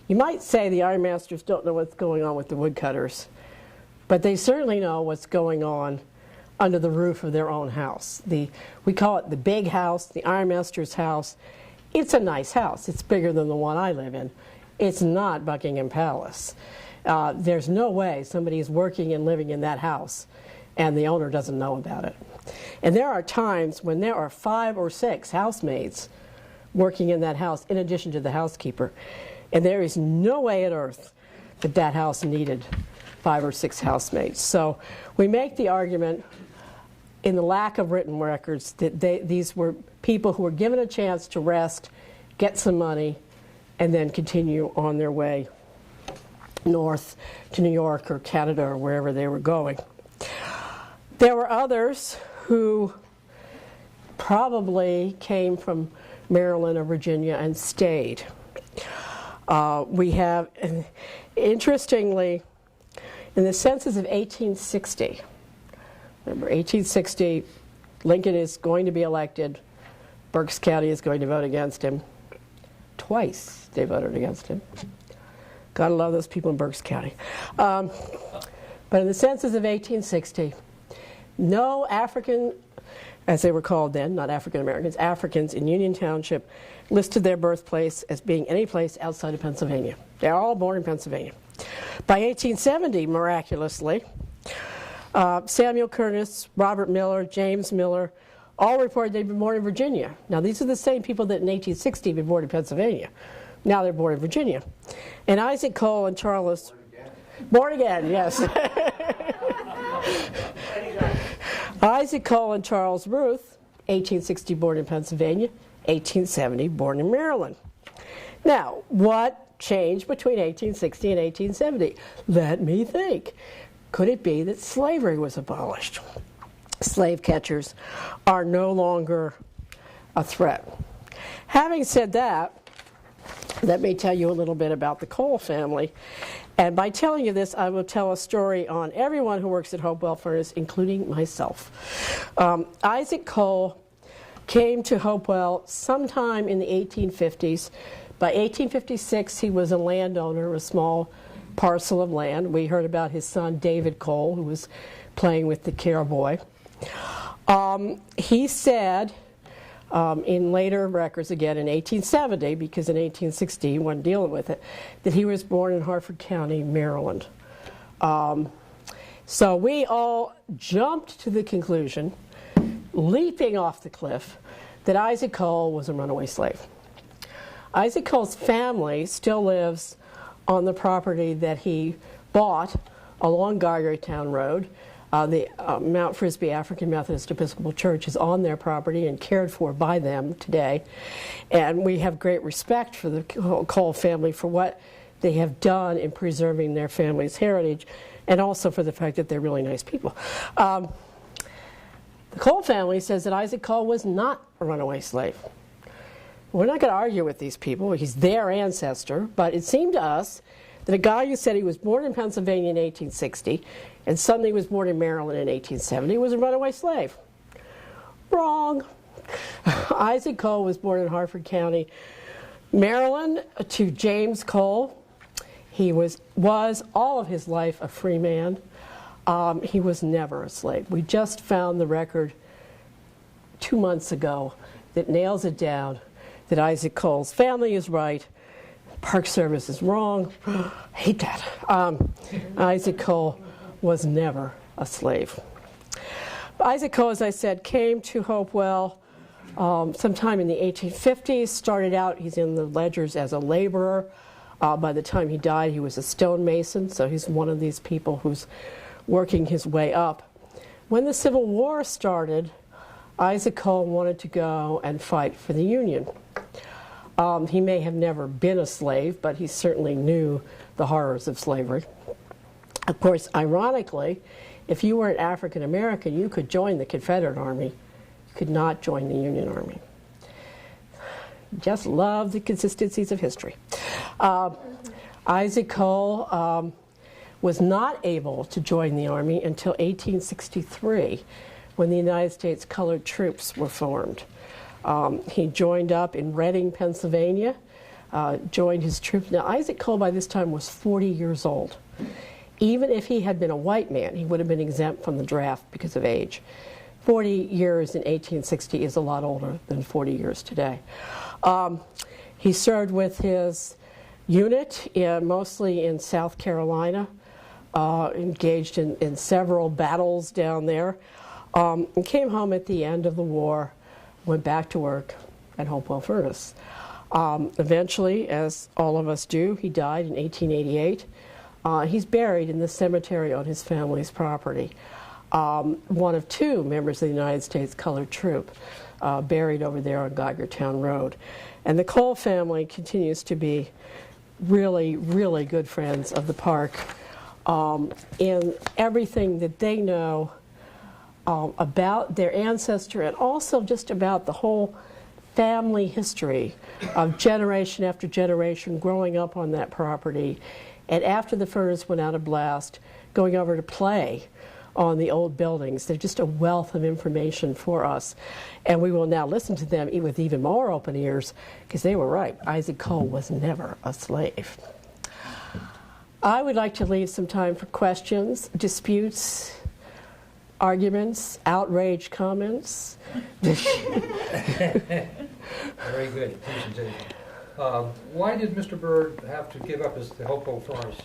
you might say the ironmasters don't know what's going on with the woodcutters, but they certainly know what's going on under the roof of their own house. We call it the big house, the ironmaster's house. It's a nice house. It's bigger than the one I live in. It's not Buckingham Palace. There's no way somebody is working and living in that house and the owner doesn't know about it. And there are times when there are 5 or 6 housemaids working in that house in addition to the housekeeper. And there is no way on earth that that house needed 5 or 6 housemaids. So we make the argument in the lack of written records that these were people who were given a chance to rest, get some money, and then continue on their way north to New York or Canada or wherever they were going. There were others who probably came from Maryland or Virginia and stayed. We have, interestingly, in the census of 1860, remember 1860, Lincoln is going to be elected, Berks County is going to vote against him. Twice they voted against him. Gotta love those people in Berks County. But in the census of 1860, no African, as they were called then, not African Americans, Africans in Union Township listed their birthplace as being any place outside of Pennsylvania. They're all born in Pennsylvania. By 1870, miraculously, Samuel Curtis, Robert Miller, James Miller, all reported they'd been born in Virginia. Now, these are the same people that in 1860 had been born in Pennsylvania. Now they're born in Virginia. And Isaac Cole and Charles... Born again, yes. Isaac Cole and Charles Ruth, 1860 born in Pennsylvania, 1870 born in Maryland. Now, what changed between 1860 and 1870? Let me think. Could it be that slavery was abolished? Slave catchers are no longer a threat. Having said that, let me tell you a little bit about the Cole family. And by telling you this, I will tell a story on everyone who works at Hopewell Furnace, including myself. Isaac Cole came to Hopewell sometime in the 1850s. By 1856, he was a landowner of a small parcel of land. We heard about his son, David Cole, who was playing with the carboy. He said, in later records, again in 1870, because in 1860 he wasn't dealing with it, that he was born in Harford County, Maryland. So we all jumped to the conclusion, leaping off the cliff, that Isaac Cole was a runaway slave. Isaac Cole's family still lives on the property that he bought along Gargarytown Road. The Mount Frisbee African Methodist Episcopal Church is on their property and cared for by them today. And we have great respect for the Cole family for what they have done in preserving their family's heritage, and also for the fact that they're really nice people. The Cole family says that Isaac Cole was not a runaway slave. We're not going to argue with these people. He's their ancestor, but it seemed to us that a guy who said he was born in Pennsylvania in 1860 and suddenly was born in Maryland in 1870 was a runaway slave. Wrong. Isaac Cole was born in Harford County, Maryland, to James Cole. He was all of his life a free man. He was never a slave. We just found the record 2 months ago that nails it down that Isaac Cole's family is right, Park Service is wrong. I hate that. Isaac Cole was never a slave. Isaac Cole, as I said, came to Hopewell sometime in the 1850s, started out, he's in the ledgers as a laborer. By the time he died, he was a stonemason, so he's one of these people who's working his way up. When the Civil War started, Isaac Cole wanted to go and fight for the Union. He may have never been a slave, but he certainly knew the horrors of slavery. Of course, ironically, if you were an African American, you could join the Confederate Army. You could not join the Union Army. Just love the consistencies of history. Isaac Cole was not able to join the Army until 1863, when the United States Colored Troops were formed. He joined up in Reading, Pennsylvania, joined his troops. Now, Isaac Cole by this time was 40 years old. Even if he had been a white man, he would have been exempt from the draft because of age. 40 years in 1860 is a lot older than 40 years today. He served with his unit, mostly in South Carolina, engaged in several battles down there, and came home at the end of the war, went back to work at Hopewell Furnace. Eventually, as all of us do, he died in 1888. He's buried in the cemetery on his family's property. One of two members of the United States Colored Troop buried over there on Geigertown Road. And the Cole family continues to be really, really good friends of the park. In everything that they know about their ancestor, and also just about the whole family history of generation after generation growing up on that property, and after the furnace went out of blast, going over to play on the old buildings. They're just a wealth of information for us. And we will now listen to them with even more open ears, because they were right. Isaac Cole was never a slave. I would like to leave some time for questions, disputes, arguments, outraged comments. Very good presentation. Why did Mr. Byrd have to give up the Hopewell Furnace?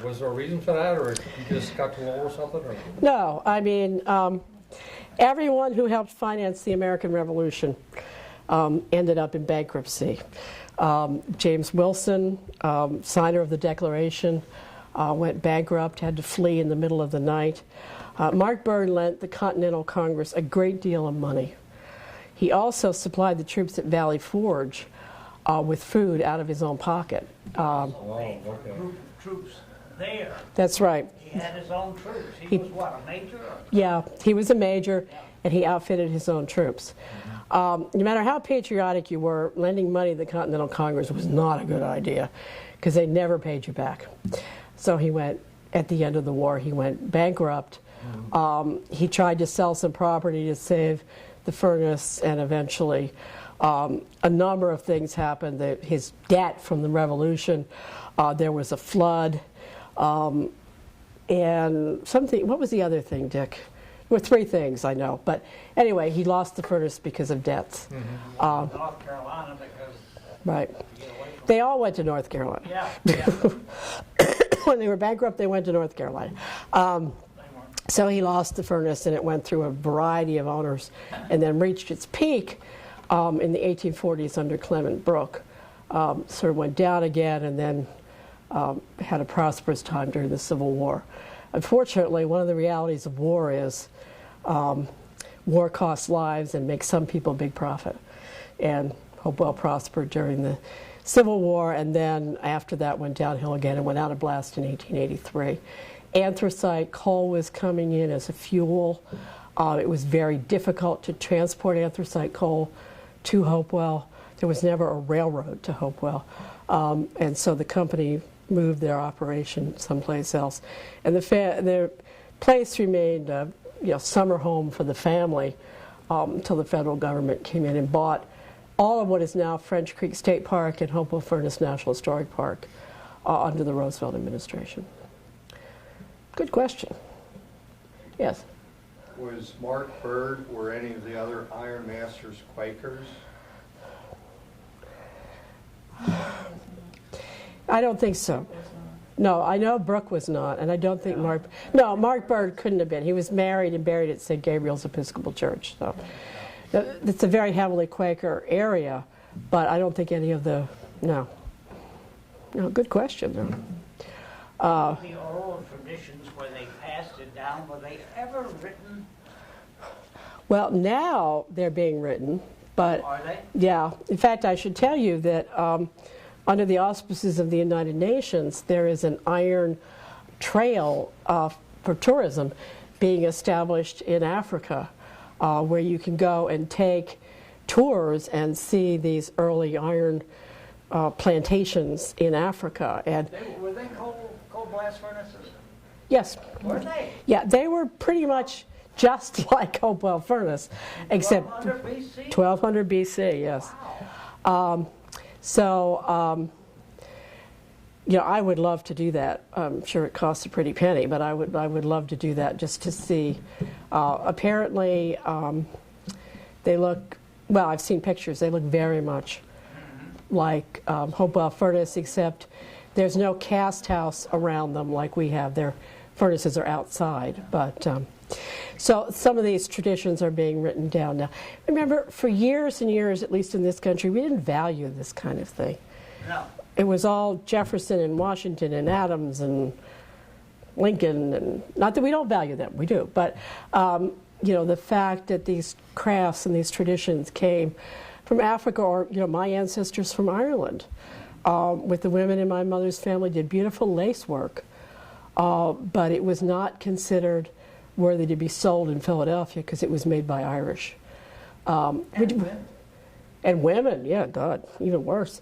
Was there a reason for that, or he just got too old or something? Or? No, I mean, everyone who helped finance the American Revolution ended up in bankruptcy. James Wilson, signer of the Declaration, went bankrupt, had to flee in the middle of the night. Mark Byrd lent the Continental Congress a great deal of money. He also supplied the troops at Valley Forge with food out of his own pocket. Okay. Troops there. That's right. He had his own troops. He was what, a major? Yeah, he was a major, and he outfitted his own troops. No matter how patriotic you were, lending money to the Continental Congress was not a good idea, because they never paid you back. So he went, at the end of the war, he went bankrupt. He tried to sell some property to save the furnace, and eventually a number of things happened. His debt from the Revolution, there was a flood, and something, what was the other thing, Dick? There were three things, I know. But anyway, he lost the furnace because of debts. North Carolina, because Right. to get away from They all went to North Carolina. Yeah. When they were bankrupt, they went to North Carolina. So he lost the furnace, and it went through a variety of owners, and then reached its peak in the 1840s under Clement Brooke. Sort of went down again, and then had a prosperous time during the Civil War. Unfortunately, one of the realities of war is war costs lives and makes some people big profit. And Hopewell prospered during the Civil War, and then after that went downhill again and went out of blast in 1883. Anthracite coal was coming in as a fuel. It was very difficult to transport anthracite coal to Hopewell. There was never a railroad to Hopewell. And so the company moved their operation someplace else. And the place remained a summer home for the family until the federal government came in and bought all of what is now French Creek State Park and Hopewell Furnace National Historic Park under the Roosevelt administration. Good question. Yes? Was Mark Byrd or any of the other Iron Masters Quakers? I don't think so. No, I know Brooke was not, and I don't think Mark Byrd couldn't have been. He was married and buried at St. Gabriel's Episcopal Church. So it's a very heavily Quaker area, but I don't think any of the, no, good question, though. the oral traditions where they passed it down, were they ever written? Well, now they're being written, but Are they? yeah. In fact, I should tell you that under the auspices of the United Nations, there is an iron trail for tourism being established in Africa, where you can go and take tours and see these early iron plantations in Africa. And Were they coal blast furnaces? yes, Were they? yeah, they were pretty much just like Hopewell furnace, except 1200 BC? 1200 BC, yes. Wow. You know, I would love to do that. I'm sure it costs a pretty penny, but I would love to do that just to see. Apparently, they look, well, I've seen pictures. They look very much like Hopewell furnace, except there's no cast house around them like we have. Their furnaces are outside. But so some of these traditions are being written down now. Remember, for years and years, at least in this country, we didn't value this kind of thing. No. It was all Jefferson and Washington and Adams and Lincoln, and not that we don't value them, we do, but you know, the fact that these crafts and these traditions came from Africa, or you know, my ancestors from Ireland, with the women in my mother's family did beautiful lace work, but it was not considered worthy to be sold in Philadelphia because it was made by Irish. And women, yeah, God, even worse.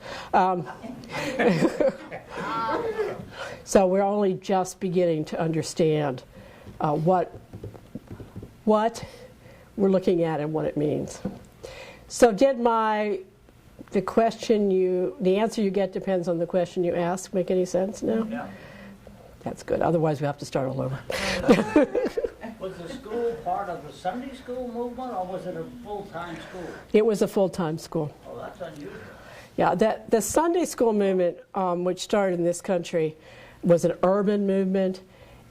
So we're only just beginning to understand what we're looking at and what it means. So did the answer you get depends on the question you ask make any sense now? Yeah. That's good. Otherwise we have to start all over. Was the school part of the Sunday school movement, or was it a full-time school? It was a full-time school. Oh, that's unusual. Yeah, the Sunday school movement, which started in this country, was an urban movement,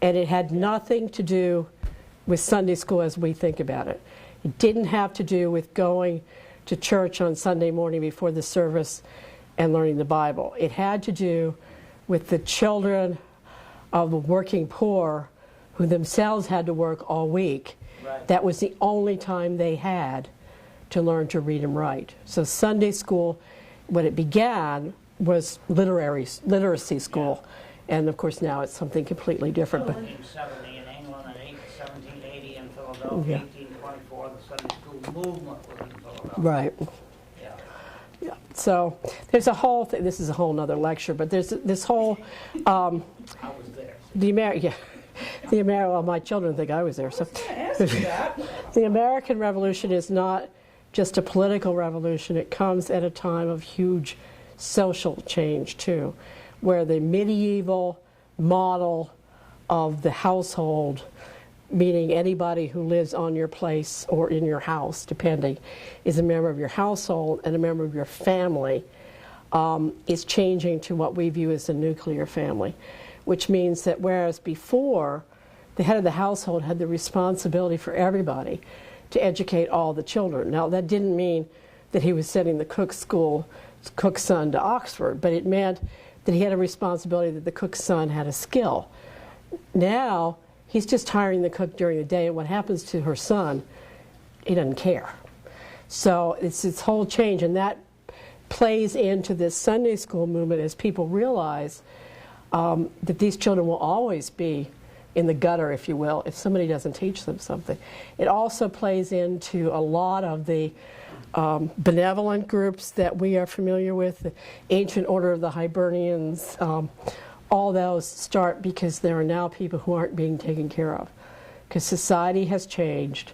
and it had nothing to do with Sunday school as we think about it. It didn't have to do with going to church on Sunday morning before the service and learning the Bible. It had to do with the children of the working poor who themselves had to work all week. Right. That was the only time they had to learn to read and write. So Sunday school, when it began, was literacy school. And of course now it's something completely different. But 1770 in England and 1780 in Philadelphia, 1824 the Sunday school movement was in Philadelphia. right. Yeah. Yeah. So there's a whole thing. This is a whole nother lecture, but there's this whole I was there. well, my children think I was there. So the American Revolution is not just a political revolution. It comes at a time of huge social change too, where the medieval model of the household, meaning anybody who lives on your place or in your house, depending, is a member of your household and a member of your family, is changing to what we view as a nuclear family, which means that whereas before the head of the household had the responsibility for everybody to educate all the children. Now that didn't mean that he was sending the cook's son to Oxford, but it meant that he had a responsibility that the cook's son had a skill. Now he's just hiring the cook during the day, and what happens to her son, he doesn't care. So it's this whole change, and that plays into this Sunday school movement as people realize that these children will always be in the gutter, if you will, if somebody doesn't teach them something. It also plays into a lot of the benevolent groups that we are familiar with, the Ancient Order of the Hibernians. All those start because there are now people who aren't being taken care of, because society has changed,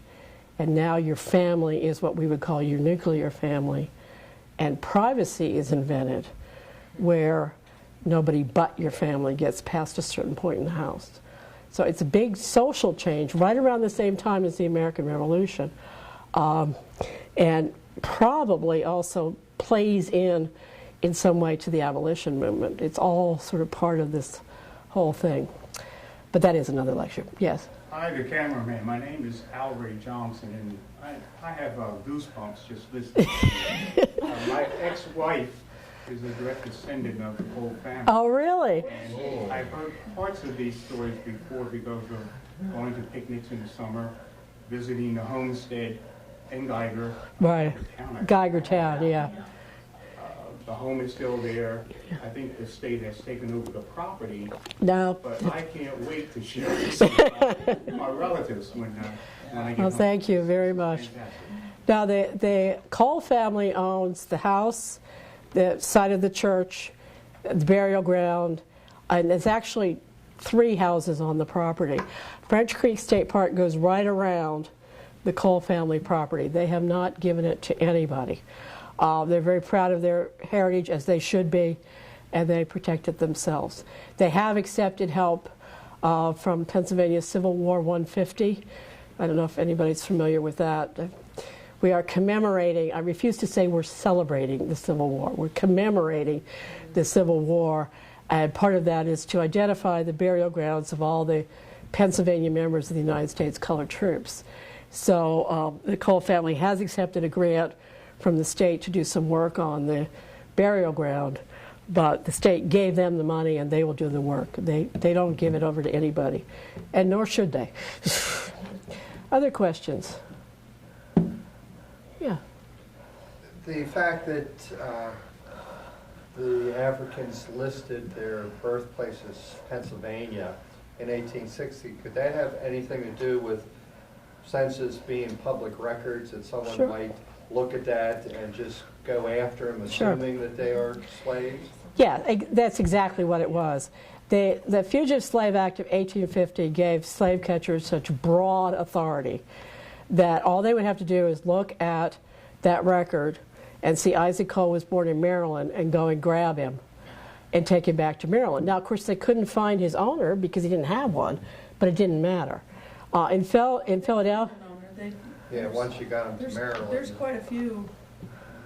and now your family is what we would call your nuclear family, and privacy is invented where nobody but your family gets past a certain point in the house. So it's a big social change right around the same time as the American Revolution, and probably also plays in some way to the abolition movement. It's all sort of part of this whole thing. But that is another lecture. Yes? Hi, the cameraman. My name is Al Ray Johnson, and I have goosebumps just listening to you. My ex-wife is a direct descendant of the whole family. Oh, really? And I've heard parts of these stories before because of going to picnics in the summer, visiting the homestead in Geiger. Right. Geiger Town, yeah. The home is still there. I think the state has taken over the property. No. But I can't wait to share this with my relatives when I get Well, home. thank you very much. Fantastic. Now, the Cole family owns the house the site of the church, the burial ground, and there's actually 3 houses on the property. French Creek State Park goes right around the Cole family property. They have not given it to anybody. They're very proud of their heritage, as they should be, and they protect it themselves. They have accepted help from Pennsylvania Civil War 150. I don't know if anybody's familiar with that. We are commemorating, I refuse to say we're celebrating the Civil War. We're commemorating the Civil War, and part of that is to identify the burial grounds of all the Pennsylvania members of the United States Colored Troops. So the Cole family has accepted a grant from the state to do some work on the burial ground, but the state gave them the money and they will do the work. They don't give it over to anybody, and nor should they. Other questions? Yeah. The fact that the Africans listed their birthplaces, Pennsylvania, in 1860, could that have anything to do with census being public records, that someone Sure. might look at that and just go after them, Sure. assuming that they are slaves? Yeah, that's exactly what it was. The Fugitive Slave Act of 1850 gave slave catchers such broad authority that all they would have to do is look at that record and see Isaac Cole was born in Maryland and go and grab him and take him back to Maryland. Now, of course, they couldn't find his owner because he didn't have one, but it didn't matter. In Philadelphia... Yeah, once you got them to Maryland. There's quite a few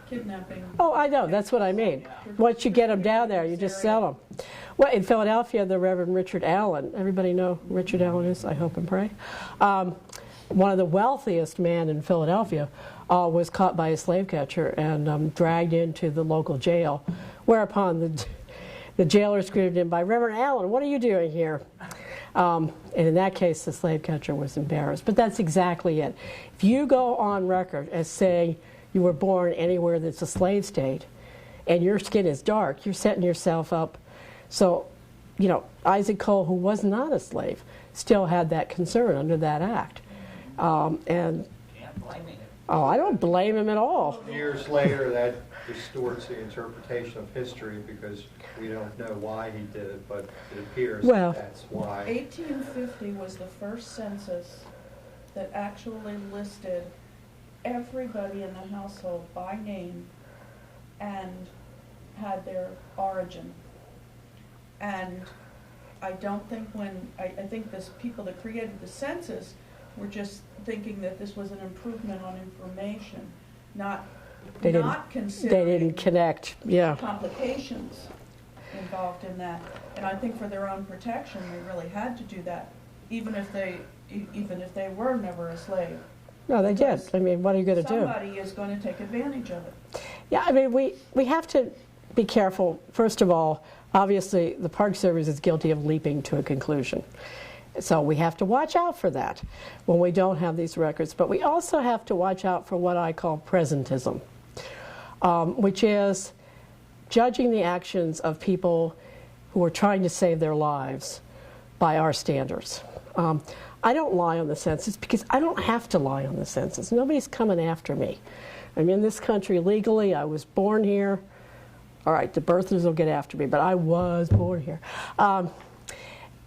kidnapping. Oh, I know. That's what I mean. Once you get them down there, you just sell them. Well, in Philadelphia, the Reverend Richard Allen, everybody know who Richard Allen is, I hope and pray. One of the wealthiest men in Philadelphia was caught by a slave catcher and dragged into the local jail, whereupon the jailer screamed in by, "Reverend Allen, what are you doing here?" And in that case, the slave catcher was embarrassed. But that's exactly it. If you go on record as saying you were born anywhere that's a slave state and your skin is dark, you're setting yourself up. So, you know, Isaac Cole, who was not a slave, still had that concern under that act. And Can't blame him. oh, I don't blame him at all. Years later, that distorts the interpretation of history because we don't know why he did it, but it appears Well, that's why. 1850 was the first census that actually listed everybody in the household by name and had their origin. And I don't think I think this people that created the census were just thinking that this was an improvement on information, not considering They didn't connect. Yeah. complications involved in that. And I think for their own protection, they really had to do that, even if they were never a slave. No, they did. I mean, what are you going to do? Somebody is going to take advantage of it. Yeah, I mean, we have to be careful. First of all, obviously, the Park Service is guilty of leaping to a conclusion. So we have to watch out for that when we don't have these records. But we also have to watch out for what I call presentism, which is judging the actions of people who are trying to save their lives by our standards. I don't lie on the census because I don't have to lie on the census. Nobody's coming after me. I'm in this country legally. I was born here. All right, the birthers will get after me, but I was born here.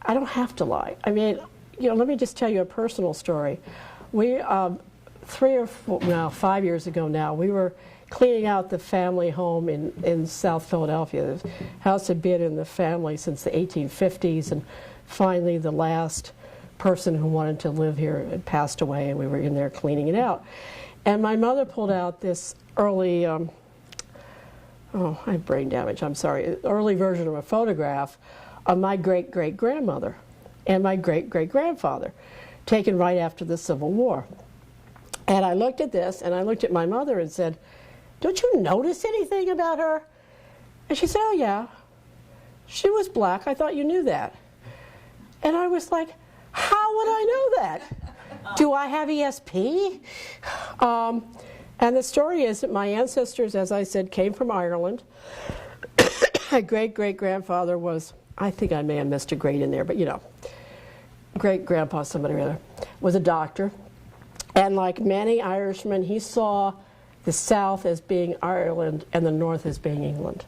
I don't have to lie. I mean, you know, let me just tell you a personal story. We, 5 years ago now, we were cleaning out the family home in South Philadelphia. The house had been in the family since the 1850s, and finally the last person who wanted to live here had passed away, and we were in there cleaning it out. And my mother pulled out this early, I have brain damage, I'm sorry, early version of a photograph of my great-great-grandmother and my great-great-grandfather, taken right after the Civil War. And I looked at this, and I looked at my mother and said, "Don't you notice anything about her?" And she said, "Oh, yeah. She was black. I thought you knew that." And I was like, how would I know that? Do I have ESP? And the story is that my ancestors, as I said, came from Ireland. My great-great-grandfather was, I think I may have missed a great in there, but you know, great-grandpa, somebody or other, was a doctor. And like many Irishmen, he saw the South as being Ireland and the North as being England.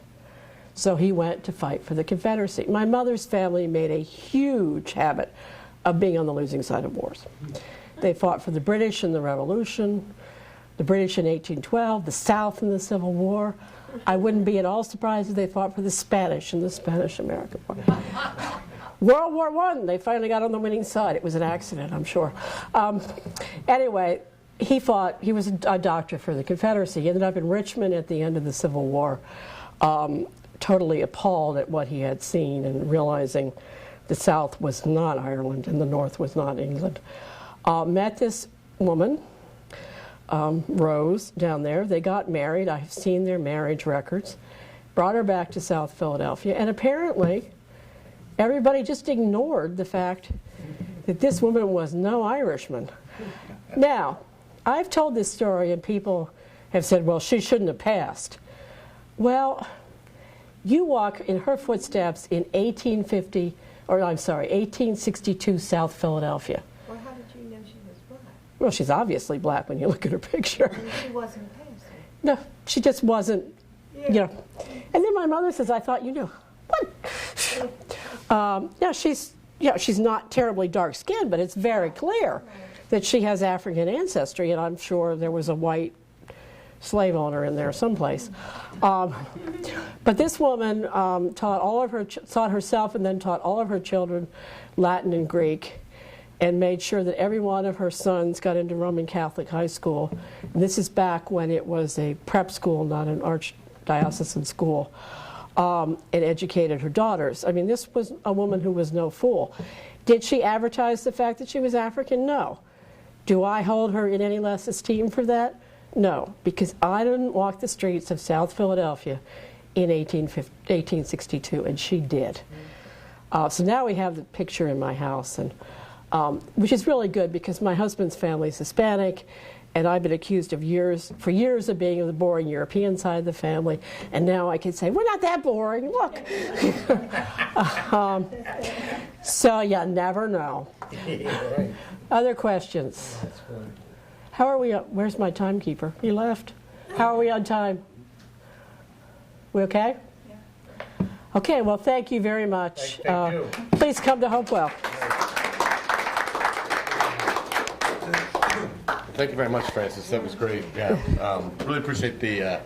So he went to fight for the Confederacy. My mother's family made a huge habit of being on the losing side of wars. They fought for the British in the Revolution, the British in 1812, the South in the Civil War. I wouldn't be at all surprised if they fought for the Spanish in the Spanish-American War. World War I, they finally got on the winning side. It was an accident, I'm sure. Anyway, he fought. He was a doctor for the Confederacy. He ended up in Richmond at the end of the Civil War, totally appalled at what he had seen and realizing the South was not Ireland and the North was not England. Met this woman, Rose, down there. They got married. I've seen their marriage records. Brought her back to South Philadelphia, and apparently everybody just ignored the fact that this woman was no Irishman. Now, I've told this story and people have said, well, she shouldn't have passed. Well, you walk in her footsteps in 1862 South Philadelphia. Well, how did you know she was black? Well, she's obviously black when you look at her picture. I mean, she wasn't passing. No, she just wasn't, you know. And then my mother says, I thought you knew. What? She's not terribly dark-skinned, but it's very clear that she has African ancestry, and I'm sure there was a white slave owner in there someplace. But this woman taught herself and then taught all of her children Latin and Greek, and made sure that every one of her sons got into Roman Catholic high school. And this is back when it was a prep school, not an archdiocesan school, and educated her daughters. I mean, this was a woman who was no fool. Did she advertise the fact that she was African? No. Do I hold her in any less esteem for that? No, because I didn't walk the streets of South Philadelphia in 1862, and she did. So now we have the picture in my house, and which is really good because my husband's family is Hispanic, and I've been accused of for years of being the boring European side of the family, and now I can say, we're not that boring, look. So you never know. Other questions? How are we, where's my timekeeper? He left. How are we on time? We okay? Yeah. Okay, well, thank you very much. Thank you. Please come to Hopewell. Thank you very much, Frances. That was great. Yeah, really appreciate you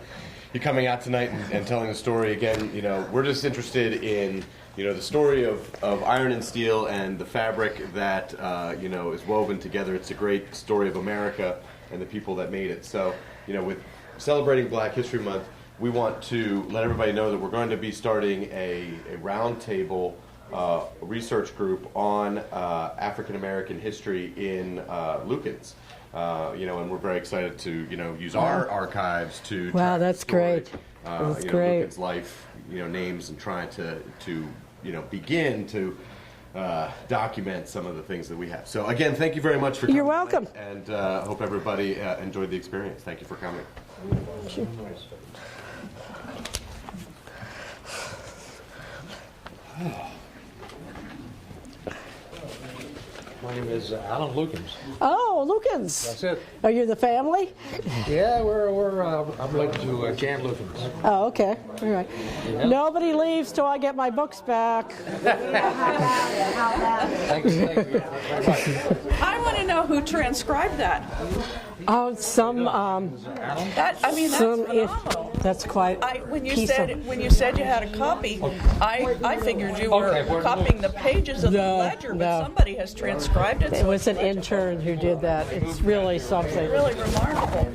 coming out tonight and telling the story. Again, we're just interested in the story of iron and steel and the fabric that is woven together. It's a great story of America and the people that made it. So, with celebrating Black History Month, we want to let everybody know that we're going to be starting a roundtable research group on African American history in Lukens. And we're very excited to, use our archives to track that's the story, great. That's great. Lukens' life, names, and trying to begin to document some of the things that we have. So again, thank you very much for coming. You're welcome. And hope everybody enjoyed the experience. Thank you for coming. Sure. My name is Alan Lukens. Oh, Lukens. That's it. Are you the family? Yeah, I'm related to Jan Lukens. Oh, okay. All right. Yeah. Nobody leaves till I get my books back. Thank you very much. I want to know who transcribed that. Oh, some. That's phenomenal. That's quite. When you said you had a copy, I figured you were copying the pages of the ledger, but somebody has transcribed it. It was an intern who did that. It's really something. Really remarkable.